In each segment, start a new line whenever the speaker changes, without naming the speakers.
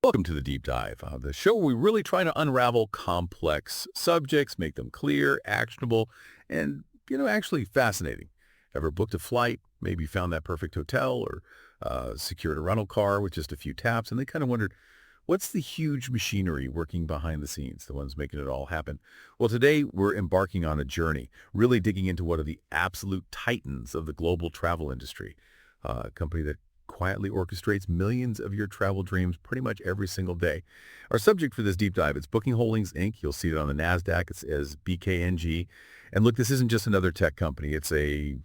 Welcome to the Deep Dive, the show where we really try to unravel complex subjects, make them clear, actionable, and, actually fascinating. Ever booked a flight, maybe found that perfect hotel, or secured a rental car with just a few taps, and they kind of wondered, what's the huge machinery working behind the scenes, the ones making it all happen? Well, today we're embarking on a journey, really digging into one of the absolute titans of the global travel industry, a company that quietly orchestrates millions of your travel dreams pretty much every single day. Our subject for this deep dive, it's Booking Holdings, Inc. You'll see it on the NASDAQ. It's as BKNG. And look, this isn't just another tech company. It's a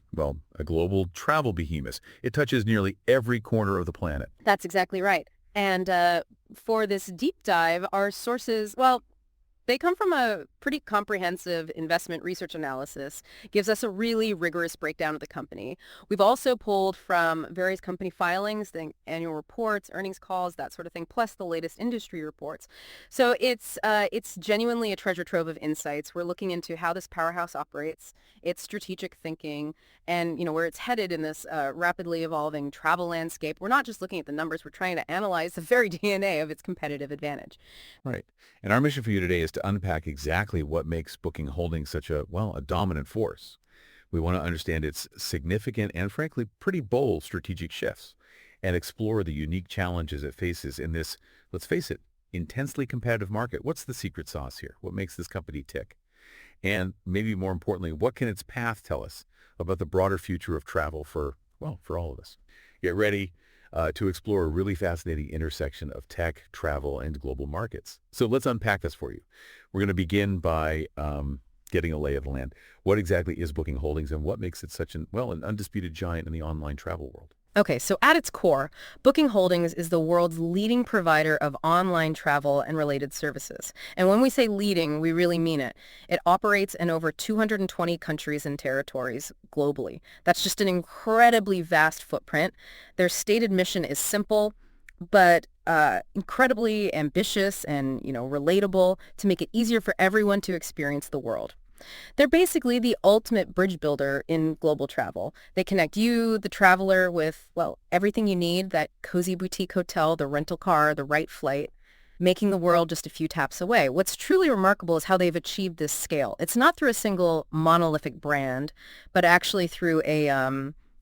global travel behemoth. It touches nearly every corner of the planet.
That's exactly right. And for this deep dive, our sources, they come from a pretty comprehensive investment research analysis, gives us a really rigorous breakdown of the company. We've also pulled from various company filings, the annual reports, earnings calls, that sort of thing, plus the latest industry reports. So it's genuinely a treasure trove of insights. We're looking into how this powerhouse operates, its strategic thinking, and where it's headed in this rapidly evolving travel landscape. We're not just looking at the numbers, we're trying to analyze the very DNA of its competitive advantage.
Right. And our mission for you today is to unpack exactly what makes Booking Holdings such a dominant force. We want to understand its significant and, frankly, pretty bold strategic shifts and explore the unique challenges it faces in this, let's face it, intensely competitive market. What's the secret sauce here? What makes this company tick? And maybe more importantly, what can its path tell us about the broader future of travel for all of us? Get ready to explore a really fascinating intersection of tech, travel, and global markets. So let's unpack this for you. We're going to begin by getting a lay of the land. What exactly is Booking Holdings and what makes it such an undisputed giant in the online travel world?
Okay, so at its core, Booking Holdings is the world's leading provider of online travel and related services. And when we say leading, we really mean it. It operates in over 220 countries and territories globally. That's just an incredibly vast footprint. Their stated mission is simple, but incredibly ambitious and, relatable to make it easier for everyone to experience the world. They're basically the ultimate bridge builder in global travel. They connect you, the traveler, with, everything you need, that cozy boutique hotel, the rental car, the right flight, making the world just a few taps away. What's truly remarkable is how they've achieved this scale. It's not through a single monolithic brand, but actually through a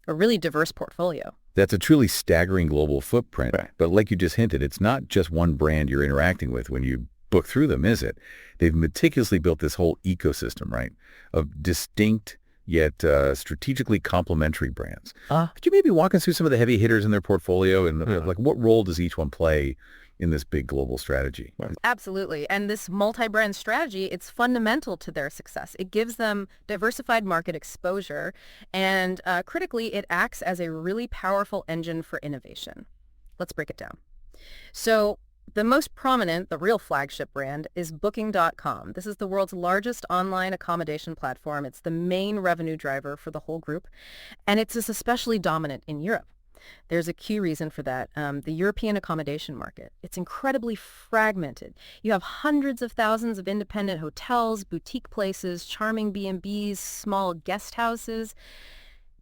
really diverse portfolio.
That's a truly staggering global footprint.
Right.
But like you just hinted, it's not just one brand you're interacting with when you book through them, is it? They've meticulously built this whole ecosystem, right, of distinct yet strategically complementary brands. Could you maybe walk us through some of the heavy hitters in their portfolio and what role does each one play in this big global strategy?
Absolutely. And this multi-brand strategy, it's fundamental to their success. It gives them diversified market exposure, and critically, it acts as a really powerful engine for innovation. Let's break it down. So the most prominent, the real flagship brand, is Booking.com. This is the world's largest online accommodation platform. It's the main revenue driver for the whole group, and it's especially dominant in Europe. There's a key reason for that. The European accommodation market, it's incredibly fragmented. You have hundreds of thousands of independent hotels, boutique places, charming B&Bs, small guest houses.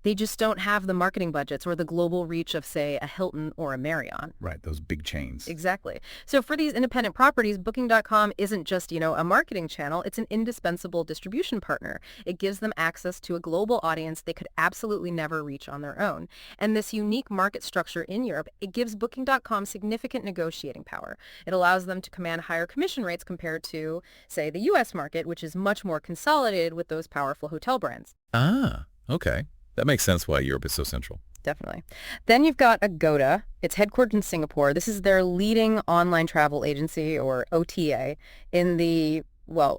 They just don't have the marketing budgets or the global reach of, say, a Hilton or a Marriott.
Right, those big chains.
Exactly. So for these independent properties, Booking.com isn't just, a marketing channel. It's an indispensable distribution partner. It gives them access to a global audience they could absolutely never reach on their own. And this unique market structure in Europe, it gives Booking.com significant negotiating power. It allows them to command higher commission rates compared to, say, the U.S. market, which is much more consolidated with those powerful hotel brands.
Ah, okay. That makes sense why Europe is so central.
Definitely. Then you've got Agoda. It's headquartered in Singapore. This is their leading online travel agency, or OTA, in the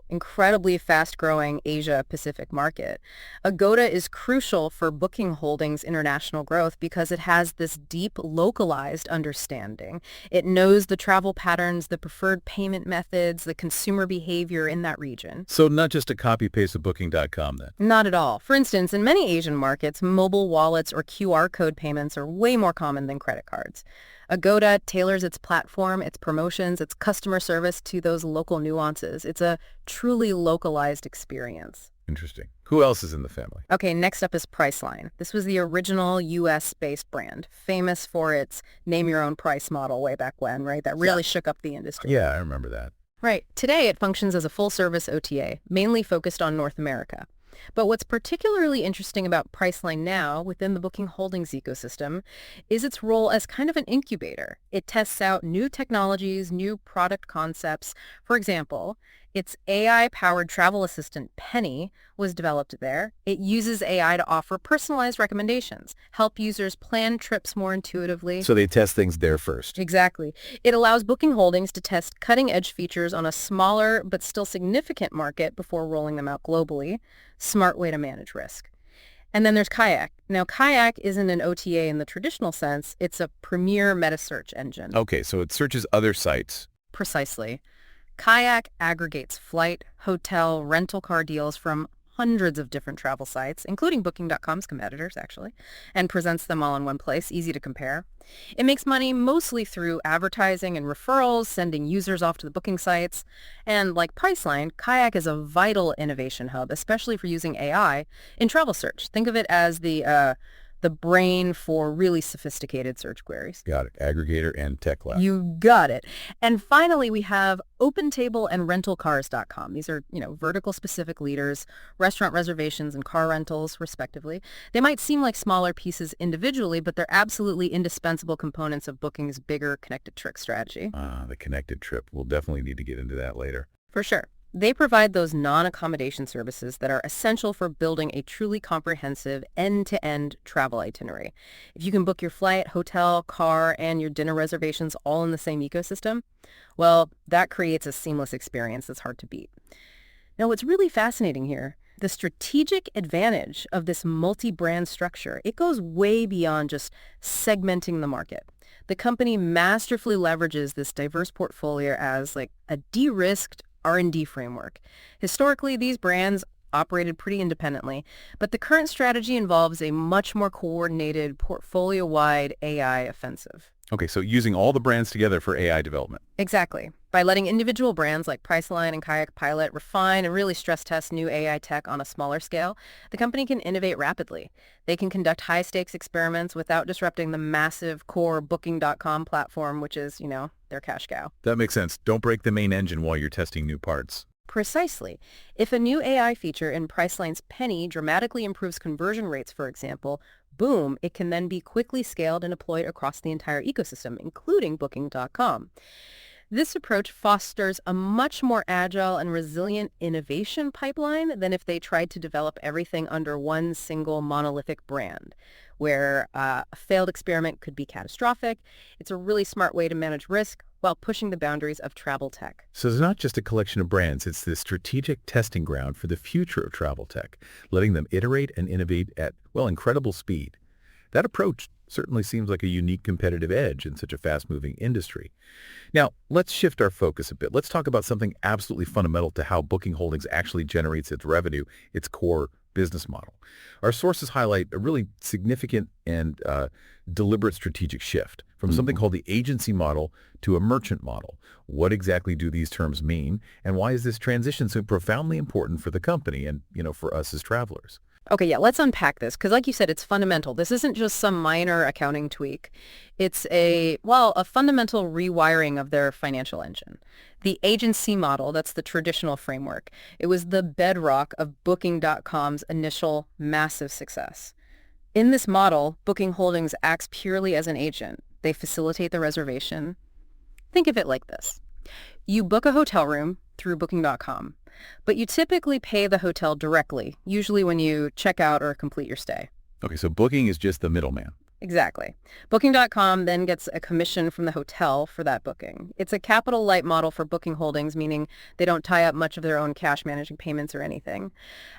incredibly fast-growing Asia-Pacific market. Agoda is crucial for Booking Holdings' international growth because it has this deep, localized understanding. It knows the travel patterns, the preferred payment methods, the consumer behavior in that region.
So not just a copy-paste of Booking.com, then?
Not at all. For instance, in many Asian markets, mobile wallets or QR code payments are way more common than credit cards. Agoda tailors its platform, its promotions, its customer service to those local nuances. It's a truly localized experience.
Interesting. Who else is in the family?
Okay, next up is Priceline. This was the original US-based brand, famous for its name-your-own-price model way back when, right? That really shook up the industry.
Yeah, I remember that.
Right. Today, it functions as a full-service OTA, mainly focused on North America. But what's particularly interesting about Priceline now within the Booking Holdings ecosystem is its role as kind of an incubator. It tests out new technologies, new product concepts. For example, its AI-powered travel assistant, Penny, was developed there. It uses AI to offer personalized recommendations, help users plan trips more intuitively.
So they test things there first.
Exactly. It allows Booking Holdings to test cutting-edge features on a smaller but still significant market before rolling them out globally. Smart way to manage risk. And then there's Kayak. Now, Kayak isn't an OTA in the traditional sense. It's a premier meta search engine.
Okay, so it searches other sites.
Precisely. Kayak aggregates flight, hotel, rental car deals from hundreds of different travel sites, including Booking.com's competitors, actually, and presents them all in one place, easy to compare. It makes money mostly through advertising and referrals, sending users off to the booking sites. And like Priceline, Kayak is a vital innovation hub, especially for using AI in travel search. Think of it as the brain for really sophisticated search queries.
Got it. Aggregator and tech lab.
You got it. And finally, we have OpenTable and RentalCars.com. These are, vertical specific leaders, restaurant reservations and car rentals, respectively. They might seem like smaller pieces individually, but they're absolutely indispensable components of Booking's bigger connected trip strategy.
The connected trip. We'll definitely need to get into that later.
For sure. They provide those non-accommodation services that are essential for building a truly comprehensive end-to-end travel itinerary. If you can book your flight, hotel, car, and your dinner reservations all in the same ecosystem, well, that creates a seamless experience that's hard to beat. Now, what's really fascinating here, the strategic advantage of this multi-brand structure, it goes way beyond just segmenting the market. The company masterfully leverages this diverse portfolio as like a de-risked R&D framework. Historically, these brands operated pretty independently, but the current strategy involves a much more coordinated, portfolio-wide AI offensive.
Okay, so using all the brands together for AI development.
Exactly. By letting individual brands like Priceline and Kayak pilot, refine, and really stress test new AI tech on a smaller scale, the company can innovate rapidly. They can conduct high-stakes experiments without disrupting the massive core Booking.com platform, which is, their cash cow.
That makes sense. Don't break the main engine while you're testing new parts.
Precisely. If a new AI feature in Priceline's Penny dramatically improves conversion rates, for example, boom, it can then be quickly scaled and deployed across the entire ecosystem, including Booking.com. This approach fosters a much more agile and resilient innovation pipeline than if they tried to develop everything under one single monolithic brand, where a failed experiment could be catastrophic. It's a really smart way to manage risk while pushing the boundaries of travel tech.
So it's not just a collection of brands, it's this strategic testing ground for the future of travel tech, letting them iterate and innovate at, incredible speed. That approach certainly seems like a unique competitive edge in such a fast-moving industry. Now, let's shift our focus a bit. Let's talk about something absolutely fundamental to how Booking Holdings actually generates its revenue, its core business model. Our sources highlight a really significant and deliberate strategic shift from something called the agency model to a merchant model. What exactly do these terms mean, and why is this transition so profoundly important for the company and, for us as travelers?
Okay, yeah, let's unpack this, because like you said, it's fundamental. This isn't just some minor accounting tweak. It's a fundamental rewiring of their financial engine. The agency model, that's the traditional framework. It was the bedrock of Booking.com's initial massive success. In this model, Booking Holdings acts purely as an agent. They facilitate the reservation. Think of it like this. You book a hotel room through Booking.com, but you typically pay the hotel directly, usually when you check out or complete your stay.
Okay, so Booking is just the middleman.
Exactly. Booking.com then gets a commission from the hotel for that booking. It's a capital light model for Booking Holdings, meaning they don't tie up much of their own cash managing payments or anything.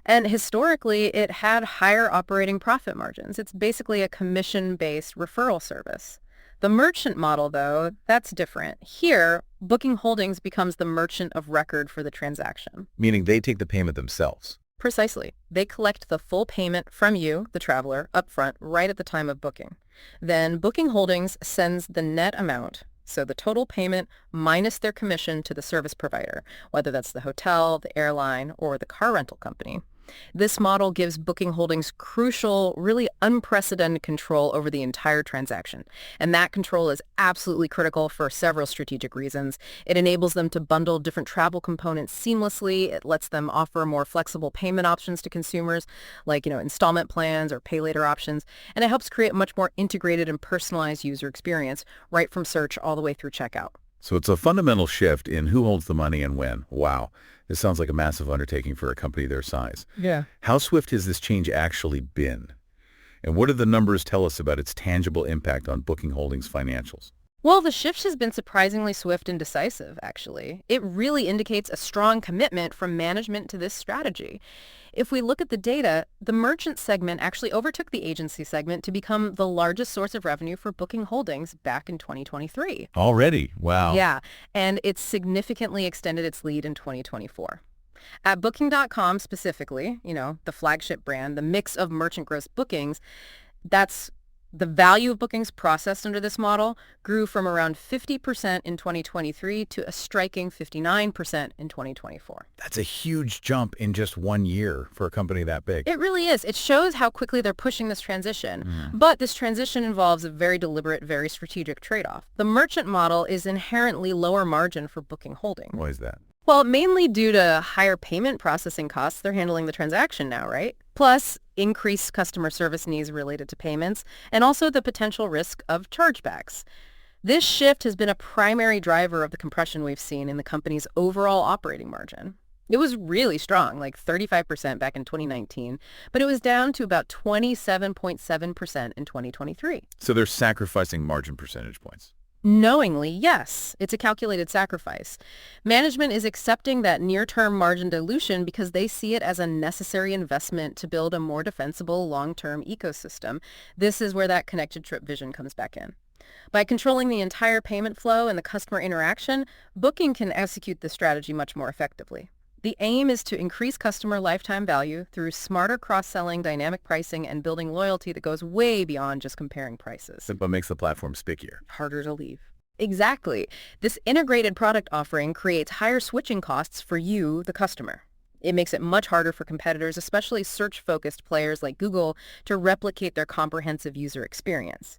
And historically, it had higher operating profit margins. It's basically a commission-based referral service. The merchant model, though, that's different. Here, Booking Holdings becomes the merchant of record for the transaction.
Meaning they take the payment themselves.
Precisely. They collect the full payment from you, the traveler, upfront, right at the time of booking. Then Booking Holdings sends the net amount, so the total payment minus their commission to the service provider, whether that's the hotel, the airline, or the car rental company. This model gives Booking Holdings crucial, really unprecedented control over the entire transaction. And that control is absolutely critical for several strategic reasons. It enables them to bundle different travel components seamlessly. It lets them offer more flexible payment options to consumers, like, installment plans or pay later options. And it helps create a much more integrated and personalized user experience, right from search all the way through checkout.
So it's a fundamental shift in who holds the money and when. Wow. This sounds like a massive undertaking for a company their size.
Yeah.
How swift has this change actually been? And what do the numbers tell us about its tangible impact on Booking Holdings' financials?
Well, the shift has been surprisingly swift and decisive, actually. It really indicates a strong commitment from management to this strategy. If we look at the data, the merchant segment actually overtook the agency segment to become the largest source of revenue for Booking Holdings back in 2023.
Already? Wow.
Yeah, and it's significantly extended its lead in 2024. At Booking.com specifically, the flagship brand, the mix of merchant gross bookings, that's the value of bookings processed under this model grew from around 50% in 2023 to a striking 59% in 2024.
That's a huge jump in just 1 year for a company that big.
It really is. It shows how quickly they're pushing this transition. But this transition involves a very deliberate, very strategic trade-off. The merchant model is inherently lower margin for Booking Holdings.
Why is that?
Well, mainly due to higher payment processing costs. They're handling the transaction now, right? Plus, increased customer service needs related to payments, and also the potential risk of chargebacks. This shift has been a primary driver of the compression we've seen in the company's overall operating margin. It was really strong, like 35% back in 2019, but it was down to about 27.7% in 2023.
So they're sacrificing margin percentage points.
Knowingly, yes, it's a calculated sacrifice. Management is accepting that near-term margin dilution because they see it as a necessary investment to build a more defensible long-term ecosystem. This is where that connected trip vision comes back in. By controlling the entire payment flow and the customer interaction, Booking can execute this strategy much more effectively. The aim is to increase customer lifetime value through smarter cross-selling, dynamic pricing, and building loyalty that goes way beyond just comparing prices.
But makes the platform stickier.
Harder to leave. Exactly. This integrated product offering creates higher switching costs for you, the customer. It makes it much harder for competitors, especially search-focused players like Google, to replicate their comprehensive user experience.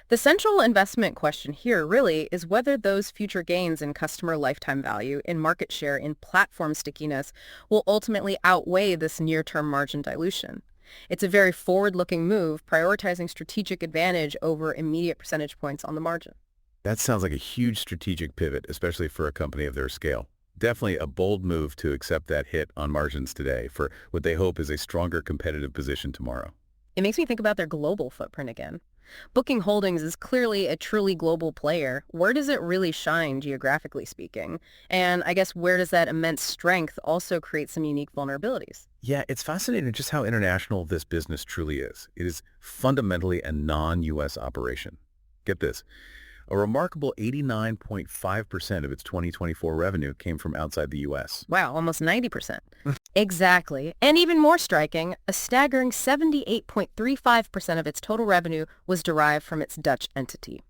The central investment question here really is whether those future gains in customer lifetime value, in market share, in platform stickiness will ultimately outweigh this near-term margin dilution. It's a very forward-looking move, prioritizing strategic advantage over immediate percentage points on the margin.
That sounds like a huge strategic pivot, especially for a company of their scale. Definitely a bold move to accept that hit on margins today for what they hope is a stronger competitive position tomorrow.
It makes me think about their global footprint again. Booking Holdings is clearly a truly global player. Where does it really shine, geographically speaking? And I guess where does that immense strength also create some unique vulnerabilities?
Yeah, it's fascinating just how international this business truly is. It is fundamentally a non-U.S. operation. Get this. A remarkable 89.5% of its 2024 revenue came from outside the U.S.
Wow, almost 90%. Exactly. And even more striking, a staggering 78.35% of its total revenue was derived from its Dutch entity.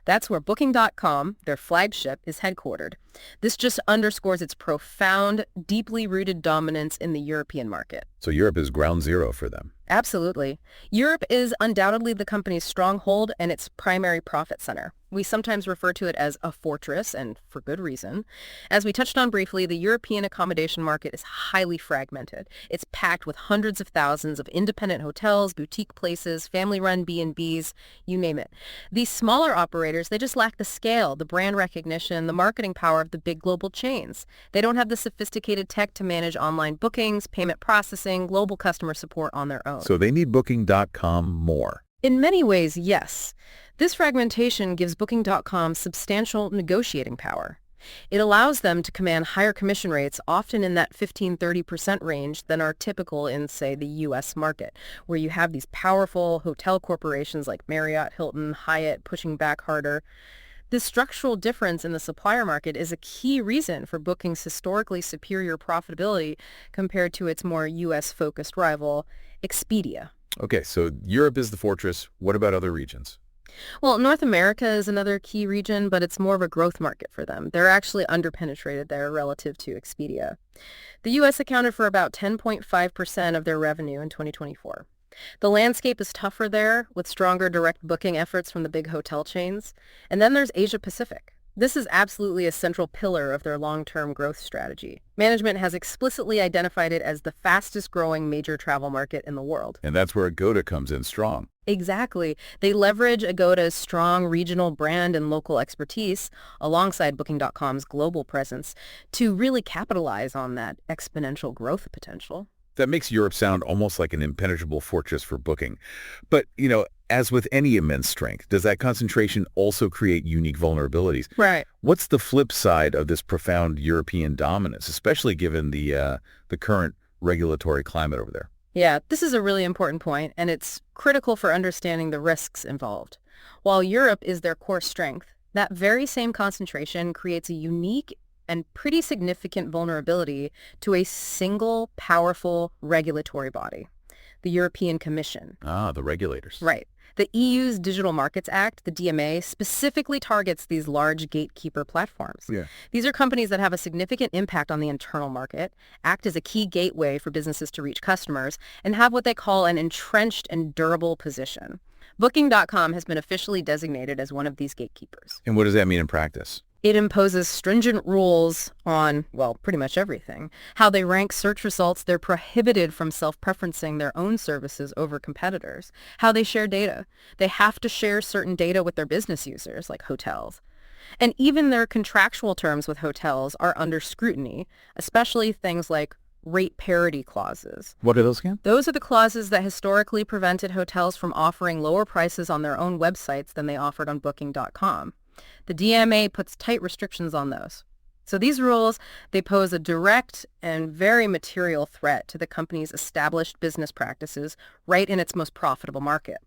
That's where Booking.com, their flagship, is headquartered. This just underscores its profound, deeply rooted dominance in the European market.
So Europe is ground zero for them.
Absolutely. Europe is undoubtedly the company's stronghold and its primary profit center. We sometimes refer to it as a fortress, and for good reason. As we touched on briefly, the European accommodation market is highly fragmented. It's packed with hundreds of thousands of independent hotels, boutique places, family-run B&Bs, you name it. These smaller operators, they just lack the scale, the brand recognition, the marketing power of the big global chains. They don't have the sophisticated tech to manage online bookings, payment processing, global customer support on their own.
So they need Booking.com more.
In many ways, yes. This fragmentation gives Booking.com substantial negotiating power. It allows them to command higher commission rates, often in that 15-30% range, than are typical in, say, the U.S. market, where you have these powerful hotel corporations like Marriott, Hilton, Hyatt pushing back harder. This structural difference in the supplier market is a key reason for Booking's historically superior profitability compared to its more U.S.-focused rival, Expedia.
Okay, so Europe is the fortress. What about other regions?
Well, North America is another key region, but it's more of a growth market for them. They're actually underpenetrated there relative to Expedia. The U.S. accounted for about 10.5% of their revenue in 2024. The landscape is tougher there, with stronger direct booking efforts from the big hotel chains. And then there's Asia Pacific. This is absolutely a central pillar of their long-term growth strategy. Management has explicitly identified it as the fastest growing major travel market in the world.
And that's where Agoda comes in strong.
Exactly. They leverage Agoda's strong regional brand and local expertise alongside Booking.com's global presence to really capitalize on that exponential growth potential.
That makes Europe sound almost like an impenetrable fortress for booking. But, as with any immense strength, does that concentration also create unique vulnerabilities?
Right.
What's the flip side of this profound European dominance, especially given the current regulatory climate over there?
Yeah, this is a really important point, and it's critical for understanding the risks involved. While Europe is their core strength, that very same concentration creates a unique and pretty significant vulnerability to a single powerful regulatory body, the European Commission.
Ah, the regulators.
Right. The EU's Digital Markets Act, the DMA, specifically targets these large gatekeeper platforms.
Yeah.
These are companies that have a significant impact on the internal market, act as a key gateway for businesses to reach customers, and have what they call an entrenched and durable position. Booking.com has been officially designated as one of these gatekeepers.
And what does that mean in practice?
It imposes stringent rules on, well, pretty much everything. How they rank search results, they're prohibited from self-preferencing their own services over competitors. How they share data. They have to share certain data with their business users, like hotels. And even their contractual terms with hotels are under scrutiny, especially things like rate parity clauses.
What are those again?
Those are the clauses that historically prevented hotels from offering lower prices on their own websites than they offered on Booking.com. The DMA puts tight restrictions on those. So these rules, they pose a direct and very material threat to the company's established business practices right in its most profitable market.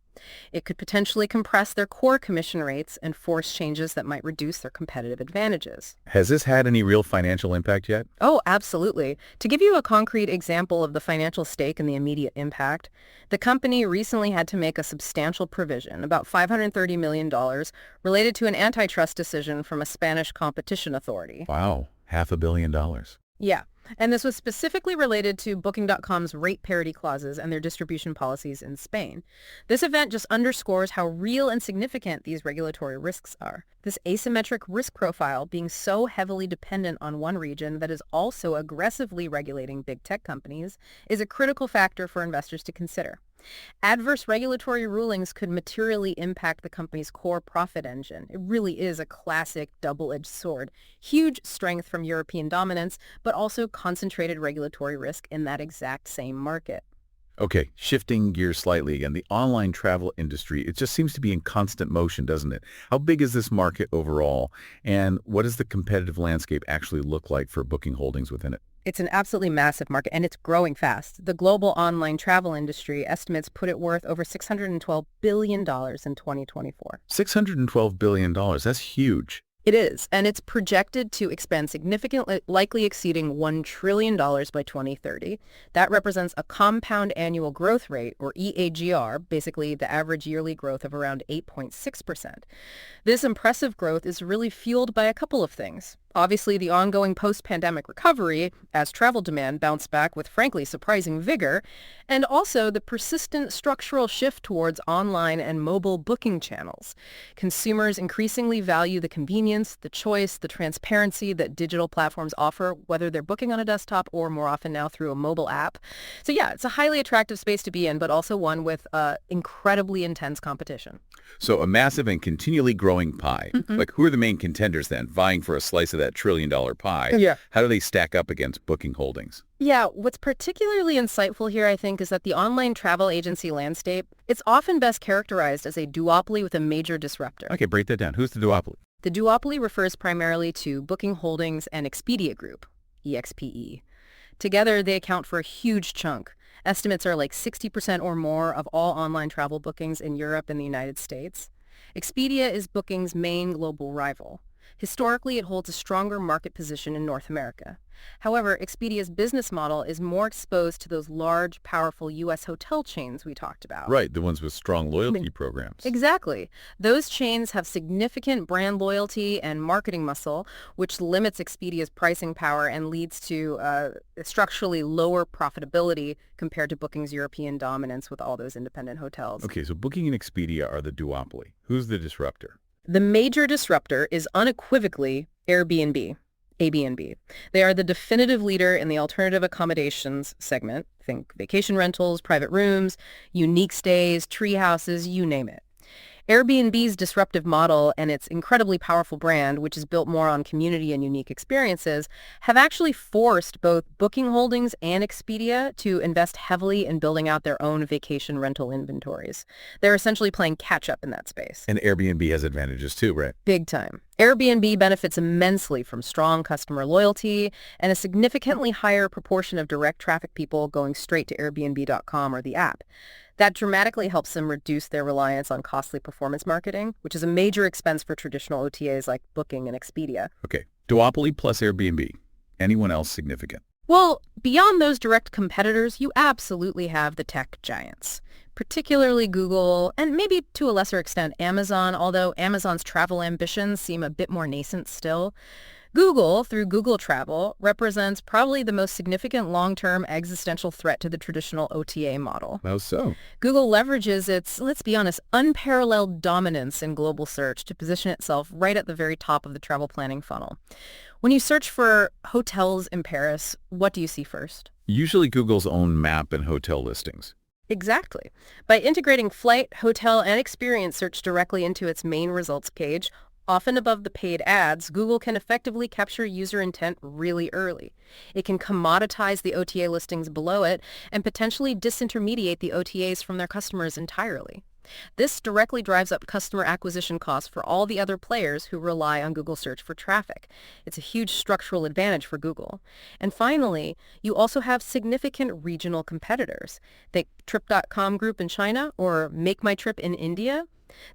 It could potentially compress their core commission rates and force changes that might reduce their competitive advantages.
Has this had any real financial impact yet?
Oh, absolutely. To give you a concrete example of the financial stake and the immediate impact, the company recently had to make a substantial provision, about $530 million, related to an antitrust decision from a Spanish competition authority.
Wow, $500 million.
Yeah, and this was specifically related to Booking.com's rate parity clauses and their distribution policies in Spain. This event just underscores how real and significant these regulatory risks are. This asymmetric risk profile being so heavily dependent on one region that is also aggressively regulating big tech companies is a critical factor for investors to consider. Adverse regulatory rulings could materially impact the company's core profit engine. It really is a classic double-edged sword. Huge strength from European dominance, but also concentrated regulatory risk in that exact same market.
Okay, shifting gears slightly again, the online travel industry, it just seems to be in constant motion, doesn't it? How big is this market overall, and what does the competitive landscape actually look like for Booking Holdings within it?
It's an absolutely massive market, and it's growing fast. The global online travel industry estimates put it worth over $612 billion in 2024.
$612 billion, that's huge.
It is, and it's projected to expand significantly, likely exceeding $1 trillion by 2030. That represents a compound annual growth rate, or EAGR, basically the average yearly growth of around 8.6%. This impressive growth is really fueled by a couple of things. Obviously, the ongoing post-pandemic recovery, as travel demand bounced back with, frankly, surprising vigor, and also the persistent structural shift towards online and mobile booking channels. Consumers increasingly value the convenience, the choice, the transparency that digital platforms offer, whether they're booking on a desktop or more often now through a mobile app. So yeah, it's a highly attractive space to be in, but also one with incredibly intense competition.
So a massive and continually growing pie. Like, who are the main contenders then, vying for a slice of that trillion-dollar pie?
Yeah.
How do they stack up against Booking Holdings?
Yeah, what's particularly insightful here, I think, is that the online travel agency landscape, it's often best characterized as a duopoly with a major disruptor.
Okay, break that down. Who's the duopoly?
The duopoly refers primarily to Booking Holdings and Expedia Group, EXPE. Together, they account for a huge chunk. Estimates are like 60% or more of all online travel bookings in Europe and the United States. Expedia is Booking's main global rival. Historically, it holds a stronger market position in North America. However, Expedia's business model is more exposed to those large, powerful U.S. hotel chains we talked about.
Right, the ones with strong loyalty programs.
Exactly. Those chains have significant brand loyalty and marketing muscle, which limits Expedia's pricing power and leads to structurally lower profitability compared to Booking's European dominance with all those independent hotels.
Okay, so Booking and Expedia are the duopoly. Who's the disruptor?
The major disruptor is unequivocally Airbnb. Airbnb. They are the definitive leader in the alternative accommodations segment. Think vacation rentals, private rooms, unique stays, tree houses, you name it. Airbnb's disruptive model and its incredibly powerful brand, which is built more on community and unique experiences, have actually forced both Booking Holdings and Expedia to invest heavily in building out their own vacation rental inventories. They're essentially playing catch-up in that space.
And Airbnb has advantages too, right?
Big time. Airbnb benefits immensely from strong customer loyalty and a significantly higher proportion of direct traffic people going straight to Airbnb.com or the app. That dramatically helps them reduce their reliance on costly performance marketing, which is a major expense for traditional OTAs like Booking and Expedia.
Okay, duopoly plus Airbnb. Anyone else significant?
Well, beyond those direct competitors, you absolutely have the tech giants, particularly Google and maybe to a lesser extent Amazon, although Amazon's travel ambitions seem a bit more nascent still. Google, through Google Travel, represents probably the most significant long-term existential threat to the traditional OTA model.
How so?
Google leverages its, let's be honest, unparalleled dominance in global search to position itself right at the very top of the travel planning funnel. When you search for hotels in Paris, what do you see first?
Usually Google's own map and hotel listings.
Exactly. By integrating flight, hotel, and experience search directly into its main results page, often above the paid ads, Google can effectively capture user intent really early. It can commoditize the OTA listings below it and potentially disintermediate the OTAs from their customers entirely. This directly drives up customer acquisition costs for all the other players who rely on Google search for traffic. It's a huge structural advantage for Google. And finally, you also have significant regional competitors. Think Trip.com Group in China or Make My Trip in India.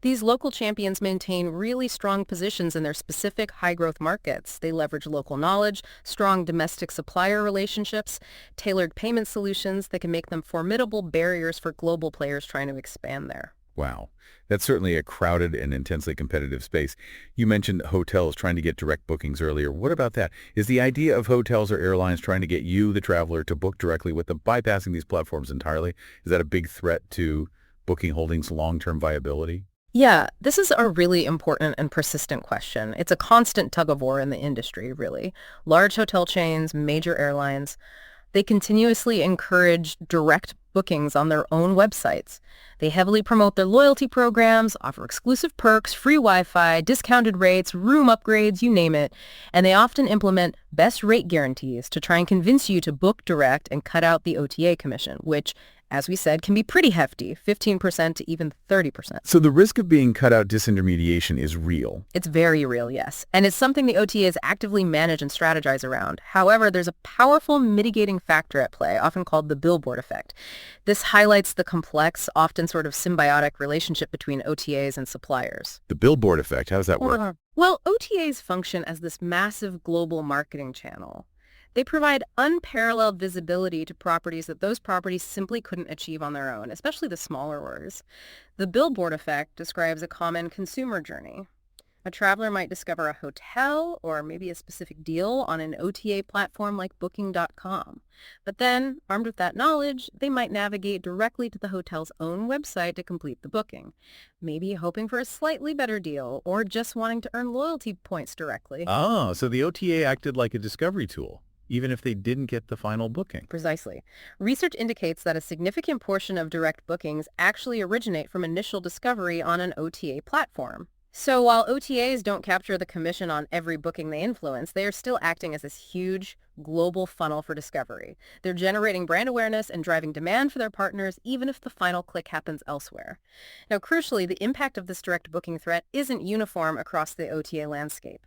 These local champions maintain really strong positions in their specific high-growth markets. They leverage local knowledge, strong domestic supplier relationships, tailored payment solutions that can make them formidable barriers for global players trying to expand there.
Wow, that's certainly a crowded and intensely competitive space. You mentioned hotels trying to get direct bookings earlier. What about that? Is the idea of hotels or airlines trying to get you, the traveler, to book directly with them, bypassing these platforms entirely? Is that a big threat to Booking Holdings' long-term viability?
Yeah, this is a really important and persistent question. It's a constant tug-of-war in the industry, really. Large hotel chains, major airlines, they continuously encourage direct bookings on their own websites. They heavily promote their loyalty programs, offer exclusive perks, free Wi-Fi, discounted rates, room upgrades, you name it. And they often implement best rate guarantees to try and convince you to book direct and cut out the OTA commission, which, as we said, can be pretty hefty, 15% to even 30%.
So the risk of being cut out disintermediation is real.
It's very real, yes. And it's something the OTAs actively manage and strategize around. However, there's a powerful mitigating factor at play, often called the billboard effect. This highlights the complex, often sort of symbiotic relationship between OTAs and suppliers.
The billboard effect, how does that work?
Well, OTAs function as this massive global marketing channel. They provide unparalleled visibility to properties that those properties simply couldn't achieve on their own, especially the smaller ones. The billboard effect describes a common consumer journey. A traveler might discover a hotel or maybe a specific deal on an OTA platform like Booking.com. But then, armed with that knowledge, they might navigate directly to the hotel's own website to complete the booking, maybe hoping for a slightly better deal or just wanting to earn loyalty points directly.
Ah, so the OTA acted like a discovery tool, even if they didn't get the final booking.
Precisely. Research indicates that a significant portion of direct bookings actually originate from initial discovery on an OTA platform. So while OTAs don't capture the commission on every booking they influence, they are still acting as this huge global funnel for discovery. They're generating brand awareness and driving demand for their partners, even if the final click happens elsewhere. Now, crucially, the impact of this direct booking threat isn't uniform across the OTA landscape.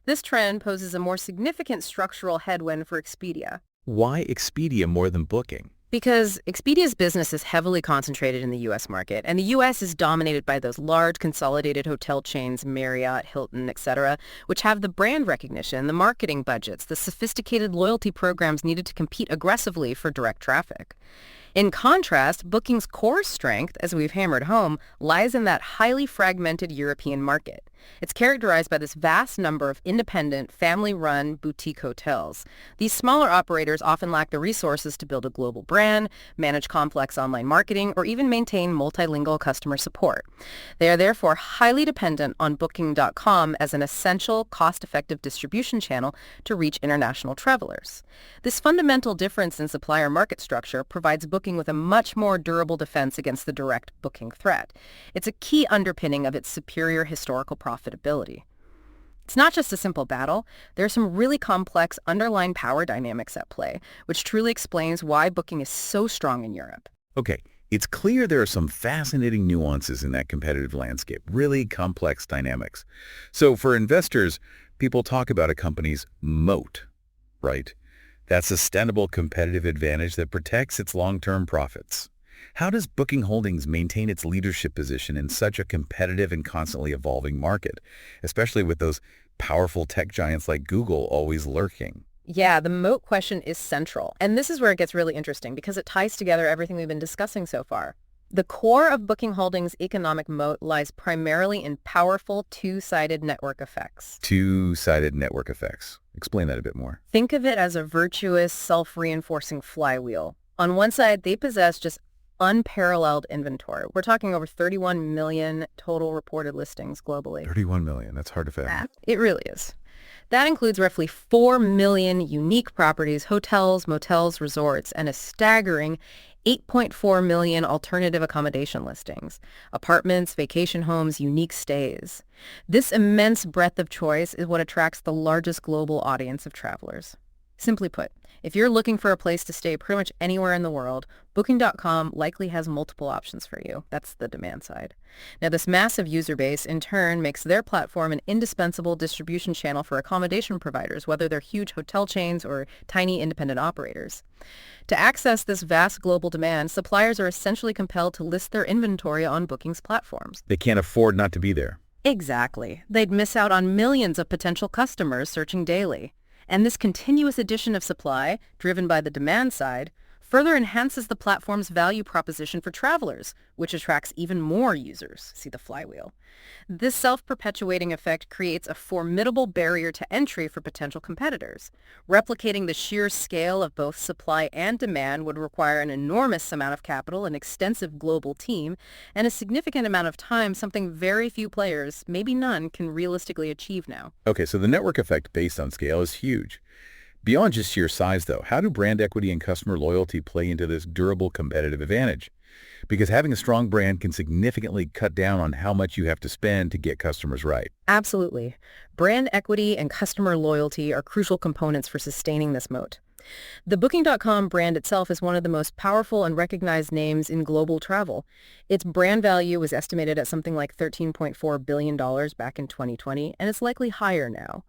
This trend poses a more significant structural headwind for Expedia.
Why Expedia more than Booking?
Because Expedia's business is heavily concentrated in the U.S. market, and the U.S. is dominated by those large consolidated hotel chains, Marriott, Hilton, etc., which have the brand recognition, the marketing budgets, the sophisticated loyalty programs needed to compete aggressively for direct traffic. In contrast, Booking's core strength, as we've hammered home, lies in that highly fragmented European market. It's characterized by this vast number of independent, family-run boutique hotels. These smaller operators often lack the resources to build a global brand, manage complex online marketing, or even maintain multilingual customer support. They are therefore highly dependent on Booking.com as an essential, cost-effective distribution channel to reach international travelers. This fundamental difference in supplier market structure provides Booking with a much more durable defense against the direct booking threat. It's a key underpinning of its superior historical profitability. It's not just a simple battle. There are some really complex underlying power dynamics at play, which truly explains why Booking is so strong in Europe.
Okay, it's clear there are some fascinating nuances in that competitive landscape, really complex dynamics. So for investors, people talk about a company's moat, right? That sustainable competitive advantage that protects its long-term profits. How does Booking Holdings maintain its leadership position in such a competitive and constantly evolving market, especially with those powerful tech giants like Google always lurking?
Yeah, the moat question is central. And this is where it gets really interesting because it ties together everything we've been discussing so far. The core of Booking Holdings' economic moat lies primarily in powerful two-sided network effects.
Two-sided network effects. Explain that a bit more.
Think of it as a virtuous, self-reinforcing flywheel. On one side, they possess just unparalleled inventory. We're talking over 31 million total reported listings globally.
31 million. That's hard to fathom.
It really is. That includes roughly 4 million unique properties, hotels, motels, resorts, and a staggering 8.4 million alternative accommodation listings, apartments, vacation homes, unique stays. This immense breadth of choice is what attracts the largest global audience of travelers. Simply put, if you're looking for a place to stay pretty much anywhere in the world, Booking.com likely has multiple options for you. That's the demand side. Now, this massive user base, in turn, makes their platform an indispensable distribution channel for accommodation providers, whether they're huge hotel chains or tiny independent operators. To access this vast global demand, suppliers are essentially compelled to list their inventory on Booking's platforms.
They can't afford not to be there.
Exactly. They'd miss out on millions of potential customers searching daily. And this continuous addition of supply, driven by the demand side, further enhances the platform's value proposition for travelers, which attracts even more users. See the flywheel. This self-perpetuating effect creates a formidable barrier to entry for potential competitors. Replicating the sheer scale of both supply and demand would require an enormous amount of capital, an extensive global team, and a significant amount of time, something very few players, maybe none, can realistically achieve now.
Okay, so the network effect based on scale is huge. Beyond just sheer size, though, how do brand equity and customer loyalty play into this durable competitive advantage? Because having a strong brand can significantly cut down on how much you have to spend to get customers right.
Absolutely. Brand equity and customer loyalty are crucial components for sustaining this moat. The Booking.com brand itself is one of the most powerful and recognized names in global travel. Its brand value was estimated at something like $13.4 billion back in 2020, and it's likely higher now.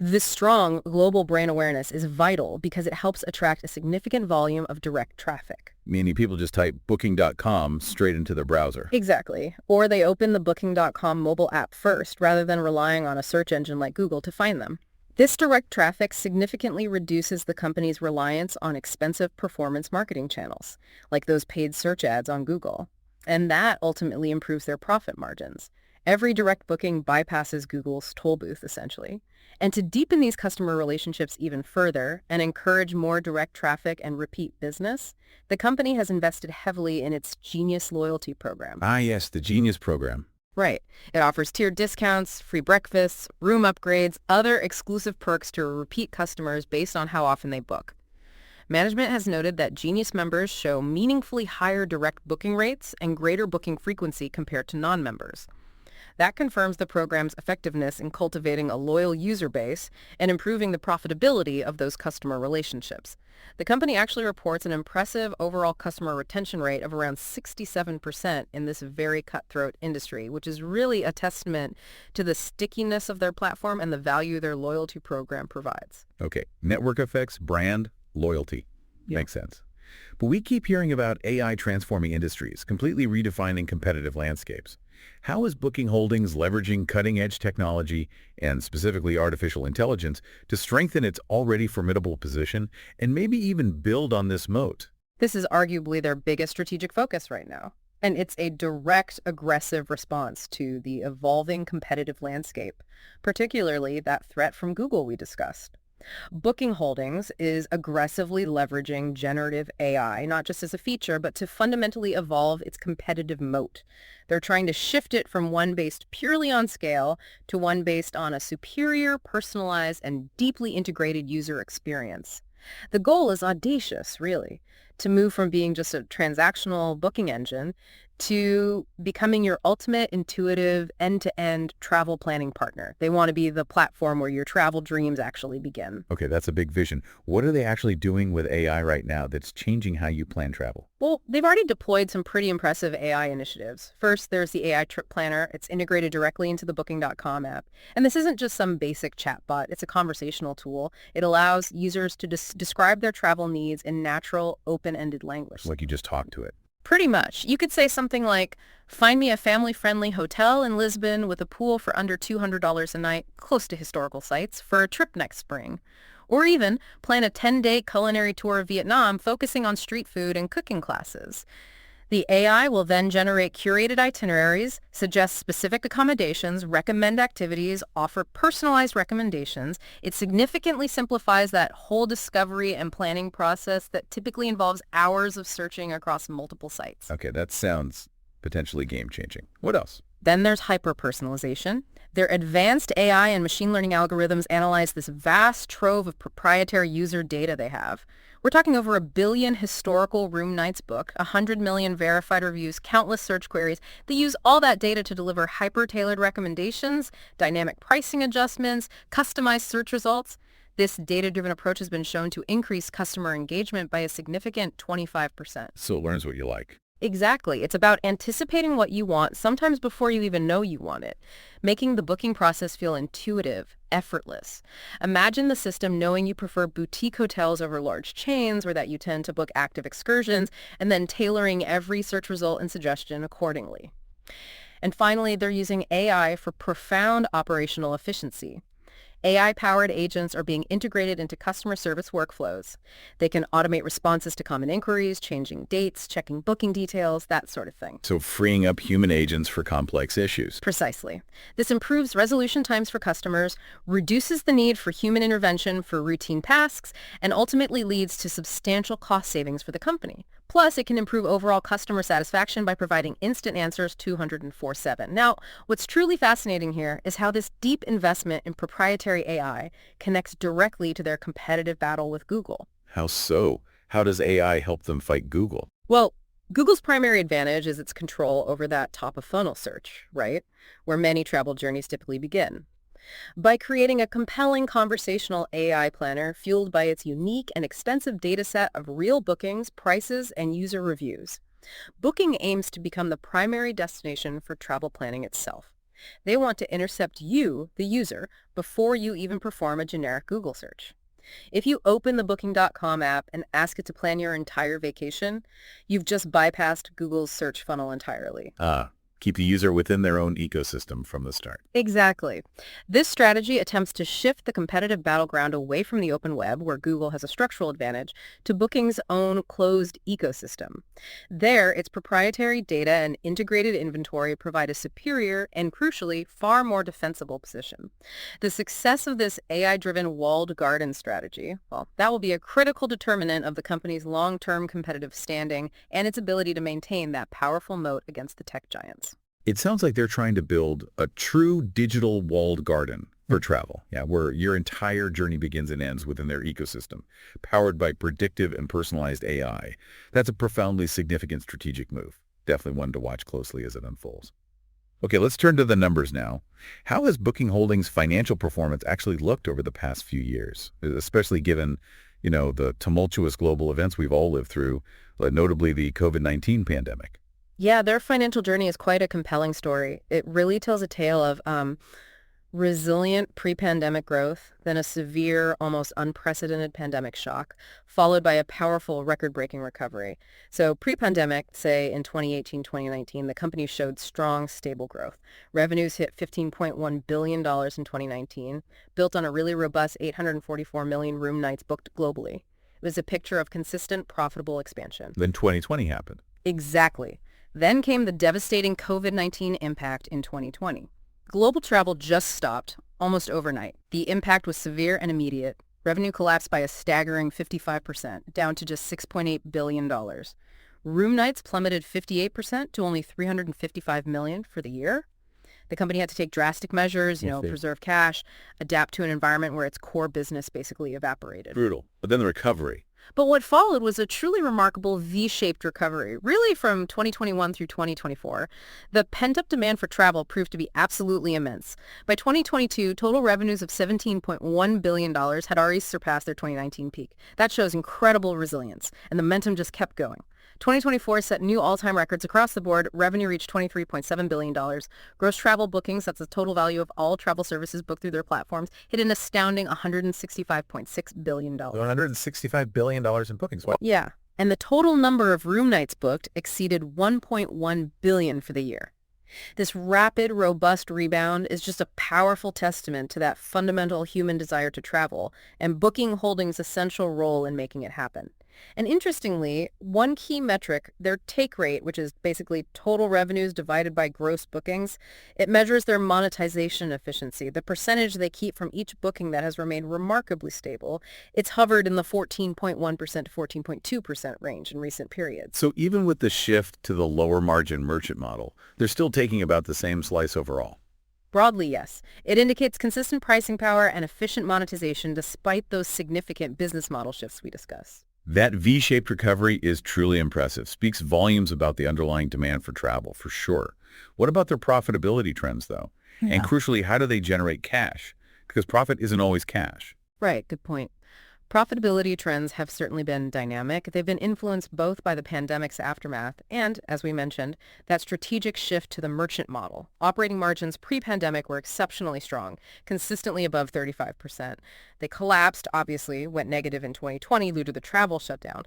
This strong global brand awareness is vital because it helps attract a significant volume of direct traffic.
Meaning people just type Booking.com straight into their browser.
Exactly. Or they open the Booking.com mobile app first, rather than relying on a search engine like Google to find them. This direct traffic significantly reduces the company's reliance on expensive performance marketing channels, like those paid search ads on Google. And that ultimately improves their profit margins. Every direct booking bypasses Google's toll booth, essentially. And to deepen these customer relationships even further and encourage more direct traffic and repeat business, the company has invested heavily in its Genius loyalty program.
Ah, yes, the Genius program.
Right. It offers tiered discounts, free breakfasts, room upgrades, other exclusive perks to repeat customers based on how often they book. Management has noted that Genius members show meaningfully higher direct booking rates and greater booking frequency compared to non-members. That confirms the program's effectiveness in cultivating a loyal user base and improving the profitability of those customer relationships. The company actually reports an impressive overall customer retention rate of around 67% in this very cutthroat industry, which is really a testament to the stickiness of their platform and the value their loyalty program provides.
Okay, network effects, brand, loyalty.
Yeah.
Makes sense. But we keep hearing about AI transforming industries, completely redefining competitive landscapes. How is Booking Holdings leveraging cutting-edge technology, and specifically artificial intelligence, to strengthen its already formidable position and maybe even build on this moat?
This is arguably their biggest strategic focus right now. And it's a direct, aggressive response to the evolving competitive landscape, particularly that threat from Google we discussed. Booking Holdings is aggressively leveraging generative AI, not just as a feature, but to fundamentally evolve its competitive moat. They're trying to shift it from one based purely on scale to one based on a superior, personalized, and deeply integrated user experience. The goal is audacious, really, to move from being just a transactional booking engine to becoming your ultimate intuitive end-to-end travel planning partner. They want to be the platform where your travel dreams actually begin.
Okay, that's a big vision. What are they actually doing with AI right now that's changing how you plan travel?
Well, they've already deployed some pretty impressive AI initiatives. First, there's the AI Trip Planner. It's integrated directly into the Booking.com app. And this isn't just some basic chatbot. It's a conversational tool. It allows users to describe their travel needs in natural, open-ended language.
Like you just talked to it.
Pretty much. You could say something like, find me a family-friendly hotel in Lisbon with a pool for under $200 a night, close to historical sites, for a trip next spring. Or even plan a 10-day culinary tour of Vietnam focusing on street food and cooking classes. The AI will then generate curated itineraries, suggest specific accommodations, recommend activities, offer personalized recommendations. It significantly simplifies that whole discovery and planning process that typically involves hours of searching across multiple sites.
Okay, that sounds potentially game-changing. What else?
Then there's hyper-personalization. Their advanced AI and machine learning algorithms analyze this vast trove of proprietary user data they have. We're talking over 1 billion historical room nights booked, 100 million verified reviews, countless search queries. They use all that data to deliver hyper-tailored recommendations, dynamic pricing adjustments, customized search results. This data-driven approach has been shown to increase customer engagement by a significant 25%.
So it learns what you like.
Exactly. It's about anticipating what you want, sometimes before you even know you want it, making the booking process feel intuitive, effortless. Imagine the system knowing you prefer boutique hotels over large chains, or that you tend to book active excursions, and then tailoring every search result and suggestion accordingly. And finally, they're using AI for profound operational efficiency. AI-powered agents are being integrated into customer service workflows. They can automate responses to common inquiries, changing dates, checking booking details, that sort of thing.
So freeing up human agents for complex issues.
Precisely. This improves resolution times for customers, reduces the need for human intervention for routine tasks, and ultimately leads to substantial cost savings for the company. Plus, it can improve overall customer satisfaction by providing instant answers 204/7. Now, what's truly fascinating here is how this deep investment in proprietary AI connects directly to their competitive battle with Google.
How so? How does AI help them fight Google?
Well, Google's primary advantage is its control over that top-of-funnel search, right? Where many travel journeys typically begin. By creating a compelling conversational AI planner fueled by its unique and extensive data set of real bookings, prices, and user reviews, Booking aims to become the primary destination for travel planning itself. They want to intercept you, the user, before you even perform a generic Google search. If you open the Booking.com app and ask it to plan your entire vacation, you've just bypassed Google's search funnel entirely.
Keep the user within their own ecosystem from the start.
Exactly. This strategy attempts to shift the competitive battleground away from the open web, where Google has a structural advantage, to Booking's own closed ecosystem. There, its proprietary data and integrated inventory provide a superior and, crucially, far more defensible position. The success of this AI-driven walled garden strategy, well, that will be a critical determinant of the company's long-term competitive standing and its ability to maintain that powerful moat against the tech giants.
It sounds like they're trying to build a true digital walled garden for travel, where your entire journey begins and ends within their ecosystem, powered by predictive and personalized AI. That's a profoundly significant strategic move. Definitely one to watch closely as it unfolds. Okay, let's turn to the numbers now. How has Booking Holdings' financial performance actually looked over the past few years, especially given, the tumultuous global events we've all lived through, notably the COVID-19 pandemic?
Yeah, their financial journey is quite a compelling story. It really tells a tale of Resilient pre-pandemic growth, then a severe, almost unprecedented pandemic shock, followed by a powerful record-breaking recovery. So pre-pandemic, say in 2018, 2019, the company showed strong, stable growth. Revenues hit $15.1 billion in 2019, built on a really robust 844 million room nights booked globally. It was a picture of consistent, profitable expansion.
Then 2020 happened.
Exactly. Then came the devastating COVID-19 impact in 2020. Global travel just stopped, almost overnight. The impact was severe and immediate. Revenue collapsed by a staggering 55%, down to just $6.8 billion. Room nights plummeted 58% to only 355 million for the year. The company had to take drastic measures, preserve cash, adapt to an environment where its core business basically evaporated.
Brutal. But then the recovery.
But what followed was a truly remarkable V-shaped recovery, really from 2021 through 2024. The pent-up demand for travel proved to be absolutely immense. By 2022, total revenues of $17.1 billion had already surpassed their 2019 peak. That shows incredible resilience, and the momentum just kept going. 2024 set new all-time records across the board. Revenue reached $23.7 billion. Gross travel bookings, that's the total value of all travel services booked through their platforms, hit an astounding $165.6 billion.
$165 billion in bookings. Wow.
Yeah, and the total number of room nights booked exceeded 1.1 billion for the year. This rapid, robust rebound is just a powerful testament to that fundamental human desire to travel and Booking Holdings' essential role in making it happen. And interestingly, one key metric, their take rate, which is basically total revenues divided by gross bookings, it measures their monetization efficiency, the percentage they keep from each booking that has remained remarkably stable. It's hovered in the 14.1% to 14.2% range in recent periods.
So even with the shift to the lower margin merchant model, they're still taking about the same slice overall.
Broadly, yes. It indicates consistent pricing power and efficient monetization despite those significant business model shifts we discussed.
That V-shaped recovery is truly impressive, speaks volumes about the underlying demand for travel, for sure. What about their profitability trends, though?
Yeah.
And crucially, how do they generate cash? Because profit isn't always cash.
Right, good point. Profitability trends have certainly been dynamic. They've been influenced both by the pandemic's aftermath and, as we mentioned, that strategic shift to the merchant model. Operating margins pre-pandemic were exceptionally strong, consistently above 35%. They collapsed, obviously, went negative in 2020 due to the travel shutdown,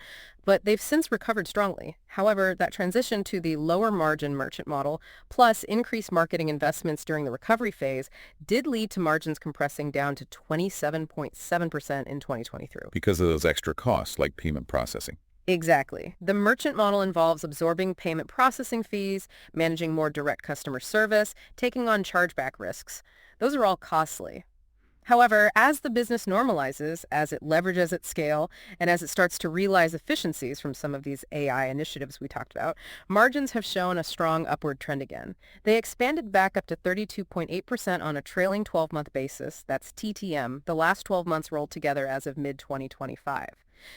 but they've since recovered strongly. However, that transition to the lower margin merchant model, plus increased marketing investments during the recovery phase, did lead to margins compressing down to 27.7% in 2023.
Because of those extra costs, like payment processing.
Exactly. The merchant model involves absorbing payment processing fees, managing more direct customer service, taking on chargeback risks. Those are all costly. However, as the business normalizes, as it leverages its scale, and as it starts to realize efficiencies from some of these AI initiatives we talked about, margins have shown a strong upward trend again. They expanded back up to 32.8% on a trailing 12-month basis. That's TTM, the last 12 months rolled together as of mid-2025.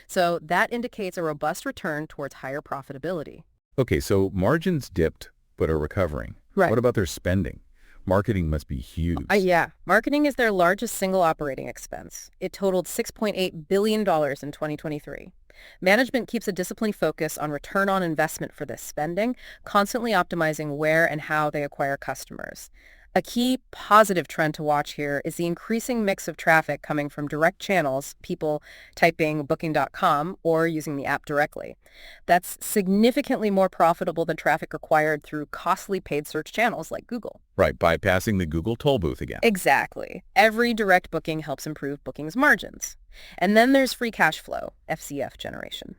So that indicates a robust return towards higher profitability.
Okay, so margins dipped but are recovering.
Right.
What about their spending? Marketing must be huge.
Yeah. Marketing is their largest single operating expense. It totaled $6.8 billion in 2023. Management keeps a disciplined focus on return on investment for this spending, constantly optimizing where and how they acquire customers. A key positive trend to watch here is the increasing mix of traffic coming from direct channels, people typing booking.com or using the app directly. That's significantly more profitable than traffic acquired through costly paid search channels like Google.
Right, bypassing the Google toll booth again.
Exactly. Every direct booking helps improve bookings margins. And then there's free cash flow, FCF generation.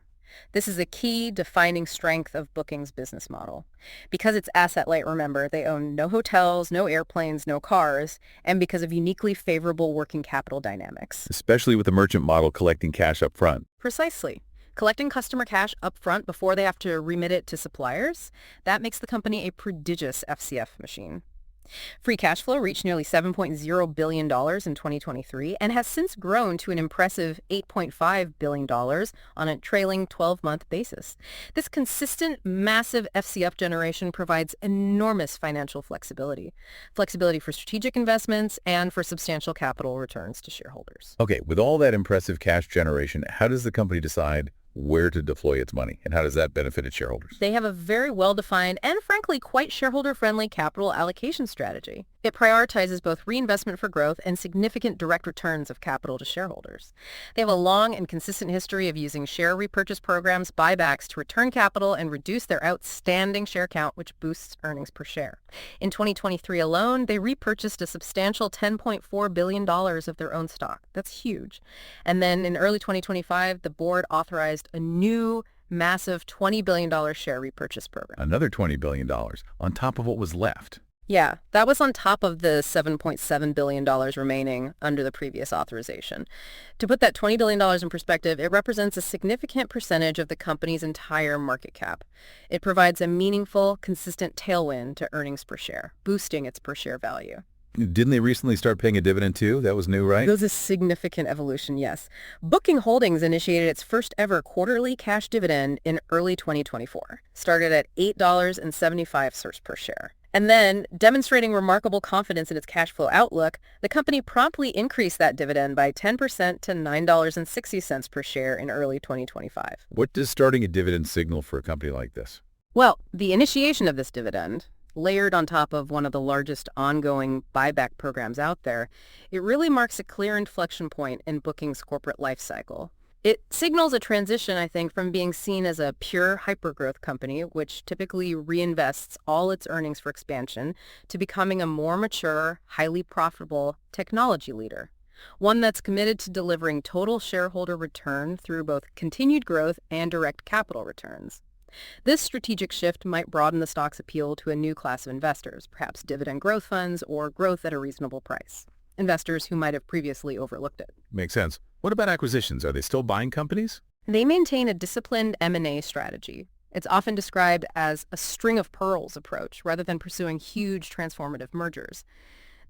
This is a key defining strength of Booking's business model. Because it's asset-light, remember, they own no hotels, no airplanes, no cars, and because of uniquely favorable working capital dynamics.
Especially with the merchant model collecting cash up front.
Precisely. Collecting customer cash up front before they have to remit it to suppliers, that makes the company a prodigious FCF machine. Free cash flow reached nearly $7.0 billion in 2023 and has since grown to an impressive $8.5 billion on a trailing 12-month basis. This consistent, massive FCF generation provides enormous financial flexibility. Flexibility for strategic investments and for substantial capital returns to shareholders.
Okay, with all that impressive cash generation, how does the company decide where to deploy its money, and how does that benefit its shareholders?
They have a very well-defined and frankly quite shareholder-friendly capital allocation strategy. It prioritizes both reinvestment for growth and significant direct returns of capital to shareholders. They have a long and consistent history of using share repurchase programs, buybacks, to return capital and reduce their outstanding share count, which boosts earnings per share. In 2023 alone, they repurchased a substantial $10.4 billion of their own stock. That's huge. And then in early 2025, the board authorized a new massive $20 billion share repurchase program.
Another $20 billion on top of what was left.
Yeah, that was on top of the $7.7 billion remaining under the previous authorization. To put that $20 billion in perspective, it represents a significant percentage of the company's entire market cap. It provides a meaningful, consistent tailwind to earnings per share, boosting its per share value.
Didn't they recently start paying a dividend too? That was new, right?
That was a significant evolution, yes. Booking Holdings initiated its first ever quarterly cash dividend in early 2024, started at $8.75 per share. And then, demonstrating remarkable confidence in its cash flow outlook, the company promptly increased that dividend by 10% to $9.60 per share in early 2025.
What does starting a dividend signal for a company like this?
Well, the initiation of this dividend, layered on top of one of the largest ongoing buyback programs out there, it really marks a clear inflection point in Booking's corporate life cycle. It signals a transition, I think, from being seen as a pure hypergrowth company, which typically reinvests all its earnings for expansion, to becoming a more mature, highly profitable technology leader. One that's committed to delivering total shareholder return through both continued growth and direct capital returns. This strategic shift might broaden the stock's appeal to a new class of investors, perhaps dividend growth funds or growth at a reasonable price. Investors who might have previously overlooked it.
Makes sense. What about acquisitions? Are they still buying companies?
They maintain a disciplined M&A strategy. It's often described as a string of pearls approach rather than pursuing huge transformative mergers.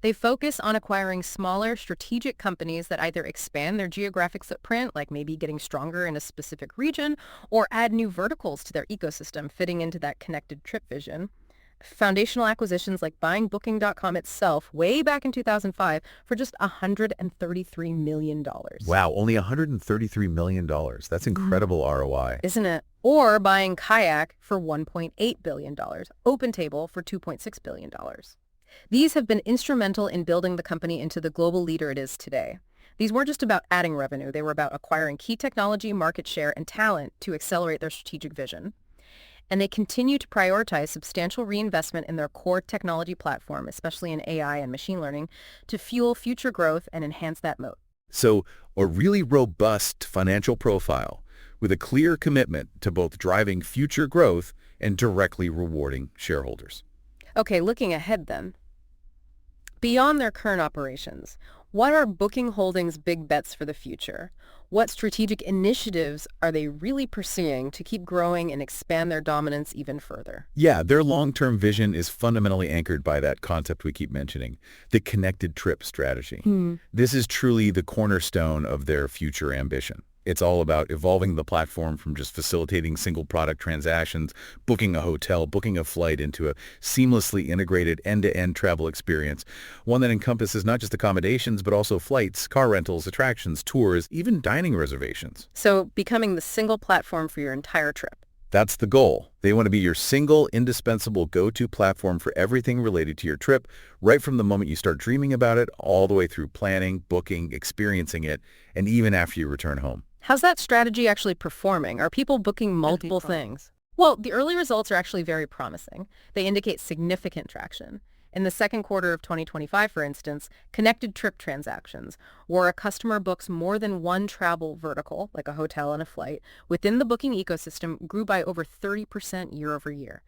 They focus on acquiring smaller strategic companies that either expand their geographic footprint, like maybe getting stronger in a specific region, or add new verticals to their ecosystem, fitting into that connected trip vision. Foundational acquisitions like buying Booking.com itself way back in 2005 for just $133 million.
Wow, only $133 million. That's incredible ROI.
Isn't it? Or buying Kayak for $1.8 billion, OpenTable for $2.6 billion. These have been instrumental in building the company into the global leader it is today. These weren't just about adding revenue. They were about acquiring key technology, market share, and talent to accelerate their strategic vision. And they continue to prioritize substantial reinvestment in their core technology platform, especially in AI and machine learning, to fuel future growth and enhance that moat.
So, a really robust financial profile with a clear commitment to both driving future growth and directly rewarding shareholders.
Okay, looking ahead then. Beyond their current operations, what are Booking Holdings' big bets for the future? What strategic initiatives are they really pursuing to keep growing and expand their dominance even further?
Yeah, their long-term vision is fundamentally anchored by that concept we keep mentioning, the connected trip strategy. This is truly the cornerstone of their future ambition. It's all about evolving the platform from just facilitating single product transactions, booking a hotel, booking a flight, into a seamlessly integrated end-to-end travel experience, one that encompasses not just accommodations, but also flights, car rentals, attractions, tours, even dining reservations.
So becoming the single platform for your entire trip.
That's the goal. They want to be your single, indispensable go-to platform for everything related to your trip, right from the moment you start dreaming about it, all the way through planning, booking, experiencing it, and even after you return home.
How's that strategy actually performing? Are people booking multiple things? Well, the early results are actually very promising. They indicate significant traction. In the second quarter of 2025, for instance, connected trip transactions, where a customer books more than one travel vertical, like a hotel and a flight, within the Booking ecosystem grew by over 30% year over year.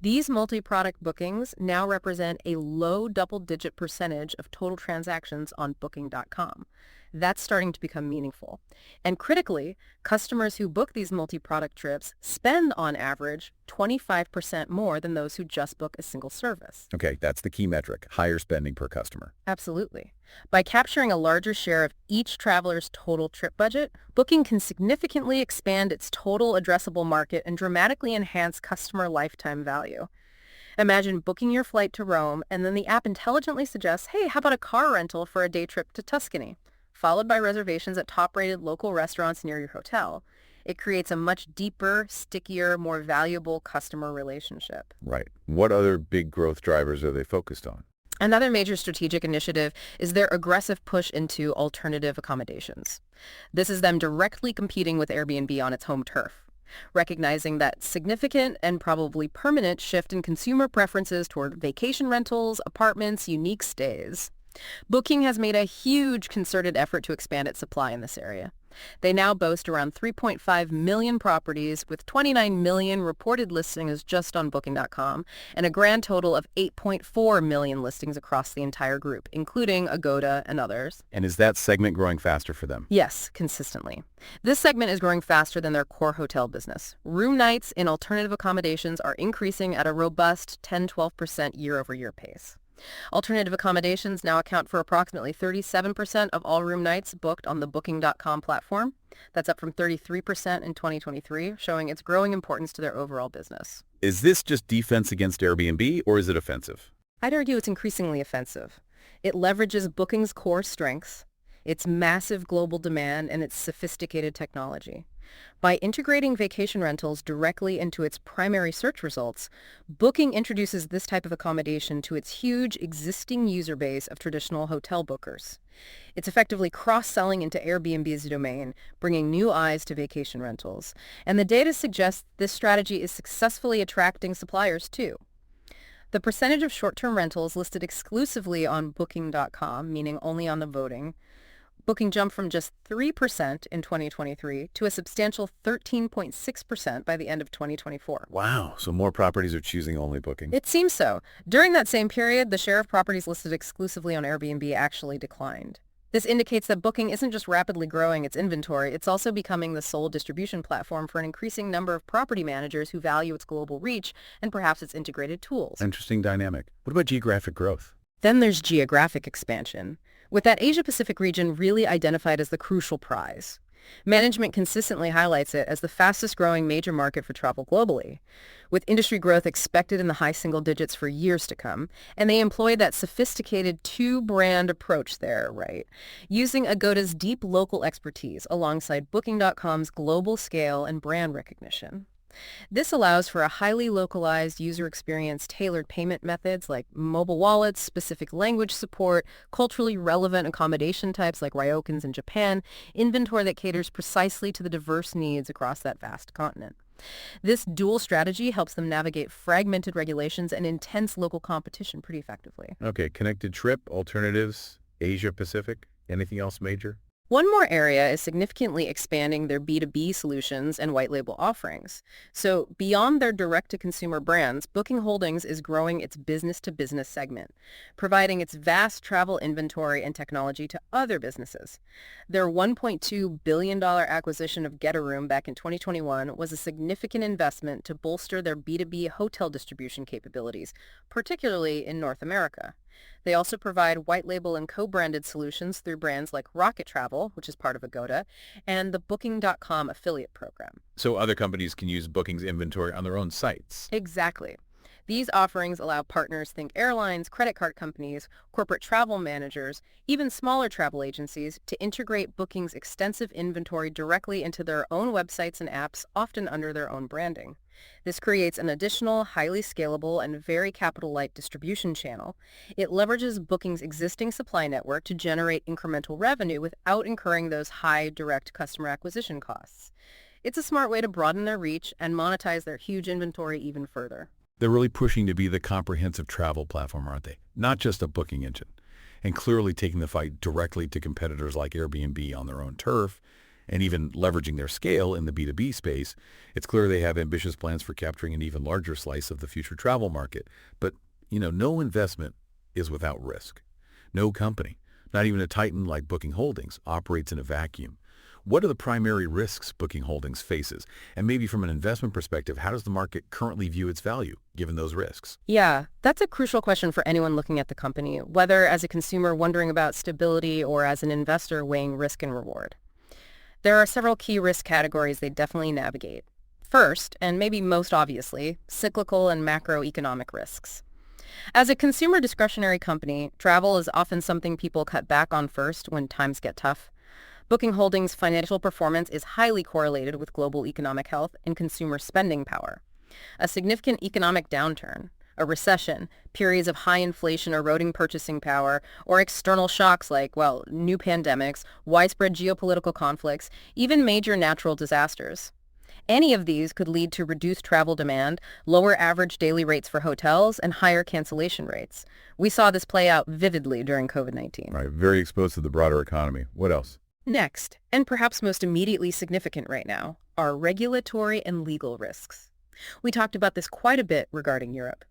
These multi-product bookings now represent a low double-digit percentage of total transactions on Booking.com. That's starting to become meaningful. And critically, customers who book these multi-product trips spend on average 25% more than those who just book a single service.
Okay, that's the key metric, higher spending per customer.
Absolutely. By capturing a larger share of each traveler's total trip budget, Booking can significantly expand its total addressable market and dramatically enhance customer lifetime value. Imagine booking your flight to Rome, and then the app intelligently suggests, hey, how about a car rental for a day trip to Tuscany? Followed by reservations at top-rated local restaurants near your hotel. It creates a much deeper, stickier, more valuable customer relationship.
Right. What other big growth drivers are they focused on?
Another major strategic initiative is their aggressive push into alternative accommodations. This is them directly competing with Airbnb on its home turf, recognizing that significant and probably permanent shift in consumer preferences toward vacation rentals, apartments, unique stays. Booking has made a huge concerted effort to expand its supply in this area. They now boast around 3.5 million properties with 29 million reported listings just on Booking.com and a grand total of 8.4 million listings across the entire group, including Agoda and others.
And is that segment growing faster for them?
Yes, consistently. This segment is growing faster than their core hotel business. Room nights in alternative accommodations are increasing at a robust 10-12% year-over-year pace. Alternative accommodations now account for approximately 37% of all room nights booked on the Booking.com platform. That's up from 33% in 2023, showing its growing importance to their overall business.
Is this just defense against Airbnb, or is it offensive?
I'd argue it's increasingly offensive. It leverages Booking's core strengths, its massive global demand, and its sophisticated technology. By integrating vacation rentals directly into its primary search results, Booking introduces this type of accommodation to its huge existing user base of traditional hotel bookers. It's effectively cross-selling into Airbnb's domain, bringing new eyes to vacation rentals. And the data suggests this strategy is successfully attracting suppliers too. The percentage of short-term rentals listed exclusively on Booking.com, meaning only on the voting, Booking jumped from just 3% in 2023 to a substantial 13.6% by the end of 2024.
Wow, so more properties are choosing only Booking.
It seems so. During that same period, the share of properties listed exclusively on Airbnb actually declined. This indicates that Booking isn't just rapidly growing its inventory, it's also becoming the sole distribution platform for an increasing number of property managers who value its global reach and perhaps its integrated tools.
Interesting dynamic. What about geographic growth?
Then there's geographic expansion, with that Asia-Pacific region really identified as the crucial prize. Management consistently highlights it as the fastest-growing major market for travel globally, with industry growth expected in the high single digits for years to come, and they employ that sophisticated two-brand approach there, right? Using Agoda's deep local expertise alongside Booking.com's global scale and brand recognition. This allows for a highly localized user experience, tailored payment methods like mobile wallets, specific language support, culturally relevant accommodation types like ryokans in Japan, inventory that caters precisely to the diverse needs across that vast continent. This dual strategy helps them navigate fragmented regulations and intense local competition pretty effectively.
Okay, connected trip, alternatives, Asia Pacific, anything else major?
One more area is significantly expanding their B2B solutions and white label offerings. So beyond their direct-to-consumer brands, Booking Holdings is growing its business-to-business segment, providing its vast travel inventory and technology to other businesses. Their $1.2 billion acquisition of Getaroom back in 2021 was a significant investment to bolster their B2B hotel distribution capabilities, particularly in North America. They also provide white label and co-branded solutions through brands like Rocket Travel, which is part of Agoda, and the Booking.com affiliate program.
So other companies can use Booking's inventory on their own sites.
Exactly. These offerings allow partners, think airlines, credit card companies, corporate travel managers, even smaller travel agencies, to integrate Booking's extensive inventory directly into their own websites and apps, often under their own branding. This creates an additional, highly scalable, and very capital-light distribution channel. It leverages Booking's existing supply network to generate incremental revenue without incurring those high direct customer acquisition costs. It's a smart way to broaden their reach and monetize their huge inventory even further.
They're really pushing to be the comprehensive travel platform, aren't they? Not just a booking engine. And clearly taking the fight directly to competitors like Airbnb on their own turf, and even leveraging their scale in the B2B space. It's clear they have ambitious plans for capturing an even larger slice of the future travel market. But, no investment is without risk. No company, not even a titan like Booking Holdings, operates in a vacuum. What are the primary risks Booking Holdings faces? And maybe from an investment perspective, how does the market currently view its value, given those risks?
Yeah, that's a crucial question for anyone looking at the company, whether as a consumer wondering about stability or as an investor weighing risk and reward. There are several key risk categories they definitely navigate. First, and maybe most obviously, cyclical and macroeconomic risks. As a consumer discretionary company, travel is often something people cut back on first when times get tough. Booking Holdings' financial performance is highly correlated with global economic health and consumer spending power. A significant economic downturn, A recession, periods of high inflation eroding purchasing power, or external shocks like, well, new pandemics, widespread geopolitical conflicts, even major natural disasters. Any of these could lead to reduced travel demand, lower average daily rates for hotels, and higher cancellation rates. We saw this play out vividly during COVID-19.
Right, very exposed to the broader economy. What else?
Next, and perhaps most immediately significant right now, are regulatory and legal risks. We talked about this quite a bit regarding Europe.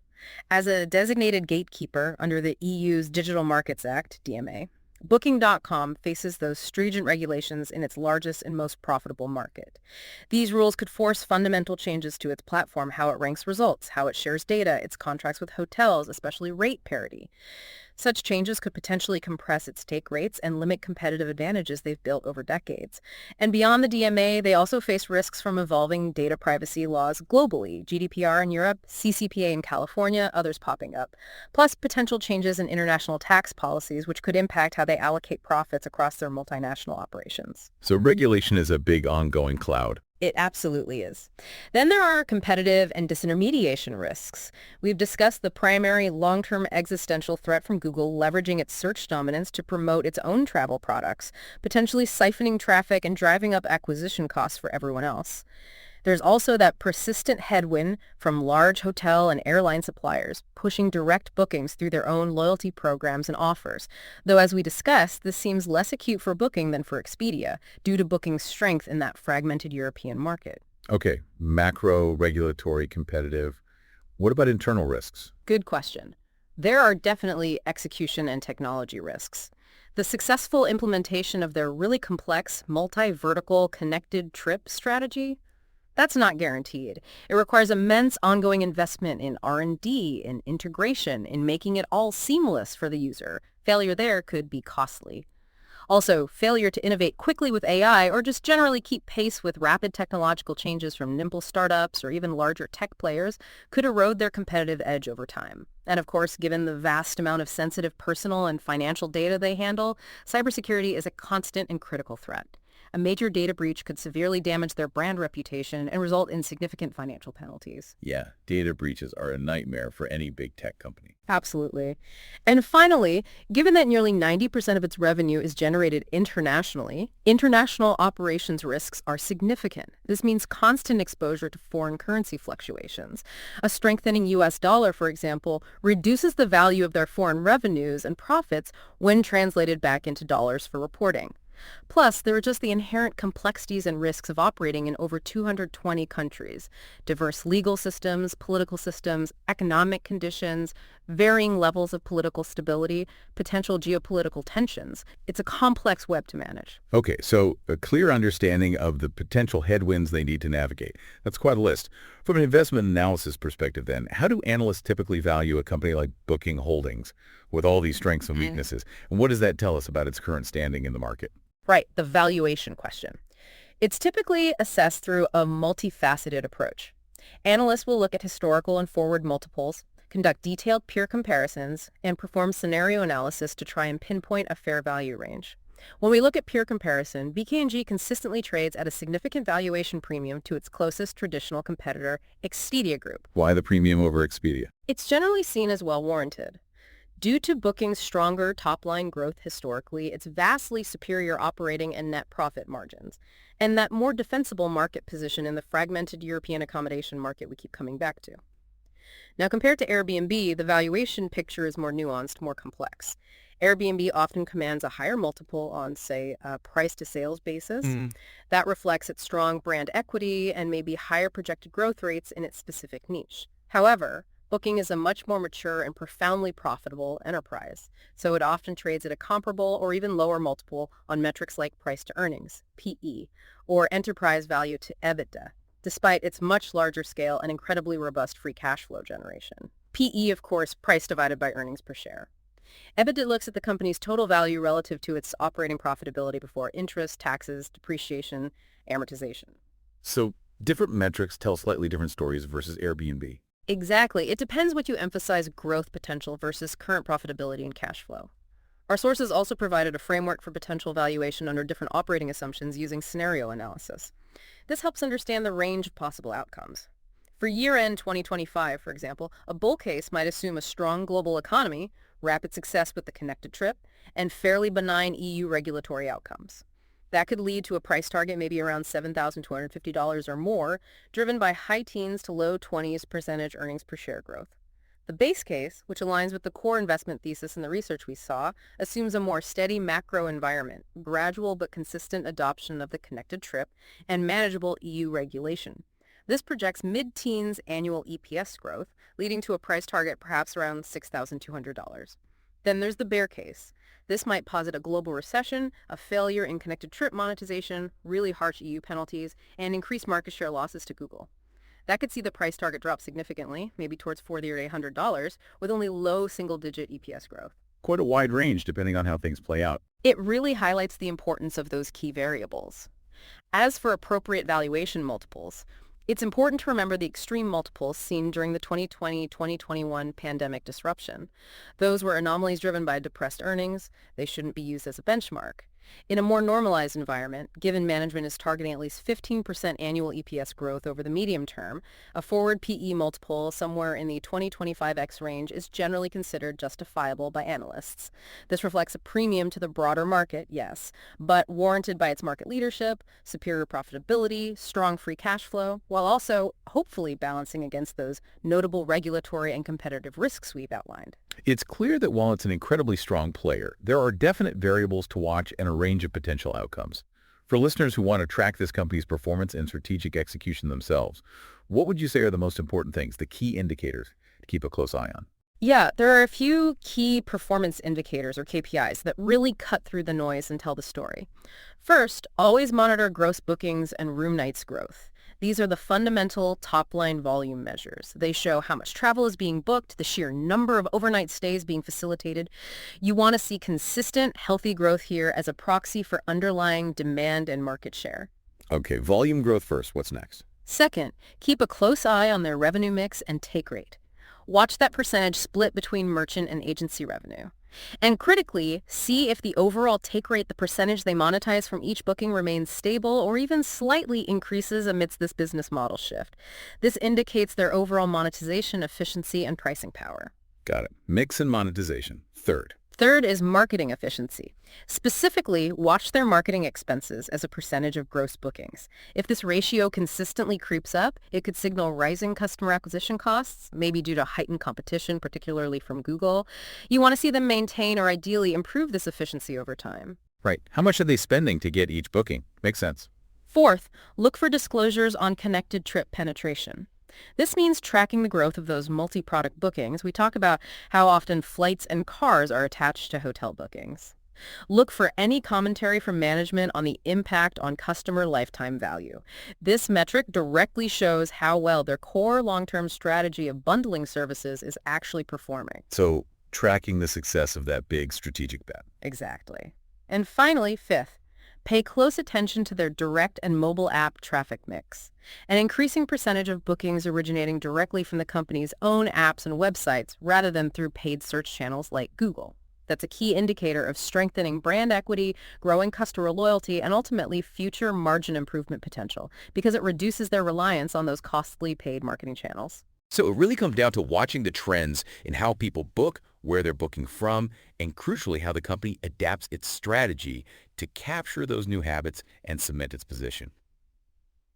As a designated gatekeeper under the EU's Digital Markets Act, DMA, Booking.com faces those stringent regulations in its largest and most profitable market. These rules could force fundamental changes to its platform, how it ranks results, how it shares data, its contracts with hotels, especially rate parity. Such changes could potentially compress its take rates and limit competitive advantages they've built over decades. And beyond the DMA, they also face risks from evolving data privacy laws globally, GDPR in Europe, CCPA in California, others popping up, plus potential changes in international tax policies, which could impact how they allocate profits across their multinational operations.
So regulation is a big ongoing cloud.
It absolutely is. Then there are competitive and disintermediation risks. We've discussed the primary long-term existential threat from Google leveraging its search dominance to promote its own travel products, potentially siphoning traffic and driving up acquisition costs for everyone else. There's also that persistent headwind from large hotel and airline suppliers pushing direct bookings through their own loyalty programs and offers, though as we discussed, this seems less acute for Booking than for Expedia, due to Booking's strength in that fragmented European market.
Okay, macro, regulatory, competitive. What about internal risks?
Good question. There are definitely execution and technology risks. The successful implementation of their really complex, multi-vertical connected trip strategy, that's not guaranteed. It requires immense ongoing investment in R&D, in integration, in making it all seamless for the user. Failure there could be costly. Also, failure to innovate quickly with AI or just generally keep pace with rapid technological changes from nimble startups or even larger tech players could erode their competitive edge over time. And of course, given the vast amount of sensitive personal and financial data they handle, cybersecurity is a constant and critical threat. A major data breach could severely damage their brand reputation and result in significant financial penalties.
Yeah, data breaches are a nightmare for any big tech company.
Absolutely. And finally, given that nearly 90% of its revenue is generated internationally, international operations risks are significant. This means constant exposure to foreign currency fluctuations. A strengthening U.S. dollar, for example, reduces the value of their foreign revenues and profits when translated back into dollars for reporting. Plus, there are just the inherent complexities and risks of operating in over 220 countries. Diverse legal systems, political systems, economic conditions, varying levels of political stability, potential geopolitical tensions. It's a complex web to manage.
Okay, so a clear understanding of the potential headwinds they need to navigate. That's quite a list. From an investment analysis perspective then, how do analysts typically value a company like Booking Holdings with all these strengths and weaknesses? And what does that tell us about its current standing in the market?
Right, the valuation question. It's typically assessed through a multifaceted approach. Analysts will look at historical and forward multiples, conduct detailed peer comparisons, and perform scenario analysis to try and pinpoint a fair value range. When we look at peer comparison, BKNG consistently trades at a significant valuation premium to its closest traditional competitor, Expedia Group.
Why the premium over Expedia?
It's generally seen as well warranted. Due to Booking's stronger top-line growth historically, its vastly superior operating and net profit margins, and that more defensible market position in the fragmented European accommodation market we keep coming back to. Now, compared to Airbnb, the valuation picture is more nuanced, more complex. Airbnb often commands a higher multiple on, say, a price-to-sales basis. That reflects its strong brand equity and maybe higher projected growth rates in its specific niche. However, Booking is a much more mature and profoundly profitable enterprise, so it often trades at a comparable or even lower multiple on metrics like price to earnings, PE, or enterprise value to EBITDA, despite its much larger scale and incredibly robust free cash flow generation. PE, of course, price divided by earnings per share. EBITDA looks at the company's total value relative to its operating profitability before interest, taxes, depreciation, amortization.
So different metrics tell slightly different stories versus Airbnb.
Exactly. It depends what you emphasize growth potential versus current profitability and cash flow. Our sources also provided a framework for potential valuation under different operating assumptions using scenario analysis. This helps understand the range of possible outcomes. For year-end 2025, for example, a bull case might assume a strong global economy, rapid success with the connected trip, and fairly benign EU regulatory outcomes. That could lead to a price target maybe around $7,250 or more, driven by high teens to low 20s percentage earnings per share growth. The base case, which aligns with the core investment thesis in the research we saw, assumes a more steady macro environment, gradual but consistent adoption of the connected trip, and manageable EU regulation. This projects mid-teens annual EPS growth, leading to a price target perhaps around $6,200. Then there's the bear case. This might posit a global recession, a failure in connected trip monetization, really harsh EU penalties, and increased market share losses to Google. That could see the price target drop significantly, maybe towards $40 or $800, with only low single-digit EPS growth.
Quite a wide range depending on how things play out.
It really highlights the importance of those key variables. As for appropriate valuation multiples, it's important to remember the extreme multiples seen during the 2020-2021 pandemic disruption. Those were anomalies driven by depressed earnings. They shouldn't be used as a benchmark. In a more normalized environment, given management is targeting at least 15% annual EPS growth over the medium term, a forward PE multiple somewhere in the 20-25x range is generally considered justifiable by analysts. This reflects a premium to the broader market, yes, but warranted by its market leadership, superior profitability, strong free cash flow, while also hopefully balancing against those notable regulatory and competitive risks we've outlined.
It's clear that while it's an incredibly strong player, there are definite variables to watch and a range of potential outcomes. For listeners who want to track this company's performance and strategic execution themselves, what would you say are the most important things, the key indicators to keep a close eye on?
Yeah, there are a few key performance indicators or KPIs that really cut through the noise and tell the story. First, always monitor gross bookings and room nights growth. These are the fundamental top-line volume measures. They show how much travel is being booked, the sheer number of overnight stays being facilitated. You want to see consistent, healthy growth here as a proxy for underlying demand and market share.
Okay, volume growth first. What's next?
Second, keep a close eye on their revenue mix and take rate. Watch that percentage split between merchant and agency revenue. And critically, see if the overall take rate, the percentage they monetize from each booking, remains stable or even slightly increases amidst this business model shift. This indicates their overall monetization, efficiency, and pricing power.
Got it. Mix and monetization.
Third is marketing efficiency. Specifically, watch their marketing expenses as a percentage of gross bookings. If this ratio consistently creeps up, it could signal rising customer acquisition costs, maybe due to heightened competition, particularly from Google. You want to see them maintain or ideally improve this efficiency over time.
Right. How much are they spending to get each booking? Makes sense.
Fourth, look for disclosures on connected trip penetration. This means tracking the growth of those multi-product bookings. We talk about how often flights and cars are attached to hotel bookings. Look for any commentary from management on the impact on customer lifetime value. This metric directly shows how well their core long-term strategy of bundling services is actually performing.
So, tracking the success of that big strategic bet.
Exactly. And finally, fifth, pay close attention to their direct and mobile app traffic mix. An increasing percentage of bookings originating directly from the company's own apps and websites rather than through paid search channels like Google. That's a key indicator of strengthening brand equity, growing customer loyalty, and ultimately future margin improvement potential because it reduces their reliance on those costly paid marketing channels.
So it really comes down to watching the trends in how people book, where they're booking from, and crucially how the company adapts its strategy to capture those new habits and cement its position.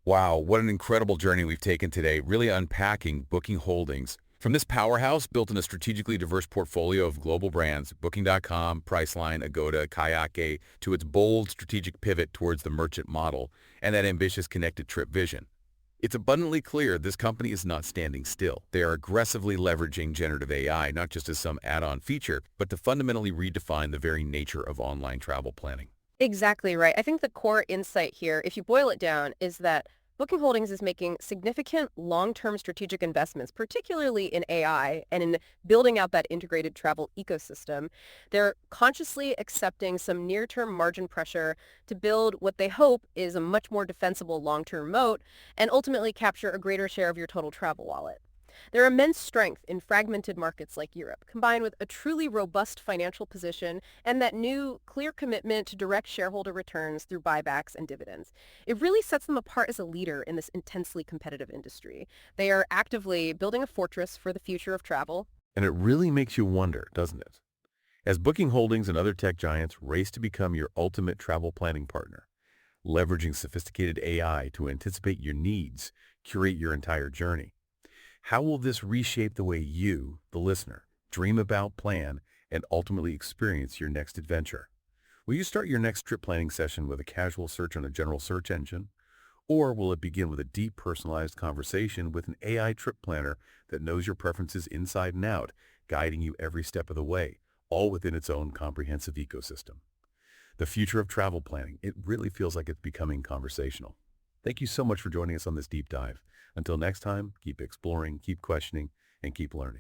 Wow, what an incredible journey we've taken today, really unpacking Booking Holdings. From this powerhouse built in a strategically diverse portfolio of global brands, Booking.com, Priceline, Agoda, Kayak, to its bold strategic pivot towards the merchant model and that ambitious connected trip vision. It's abundantly clear this company is not standing still. They are aggressively leveraging generative AI, not just as some add-on feature, but to fundamentally redefine the very nature of online travel planning.
Exactly right. I think the core insight here, if you boil it down, is that Booking Holdings is making significant long-term strategic investments, particularly in AI and in building out that integrated travel ecosystem. They're consciously accepting some near-term margin pressure to build what they hope is a much more defensible long-term moat and ultimately capture a greater share of your total travel wallet.
Their immense strength in fragmented markets like Europe, combined with a truly robust financial position and that new, clear commitment to direct shareholder returns through buybacks and dividends. It really sets them apart as a leader in this intensely competitive industry. They are actively building a fortress for the future of travel.
And it really makes you wonder, doesn't it? As Booking Holdings and other tech giants race to become your ultimate travel planning partner, leveraging sophisticated AI to anticipate your needs, curate your entire journey. How will this reshape the way you, the listener, dream about, plan, and ultimately experience your next adventure? Will you start your next trip planning session with a casual search on a general search engine? Or will it begin with a deep personalized conversation with an AI trip planner that knows your preferences inside and out, guiding you every step of the way, all within its own comprehensive ecosystem? The future of travel planning, it really feels like it's becoming conversational. Thank you so much for joining us on this deep dive. Until next time, keep exploring, keep questioning, and keep learning.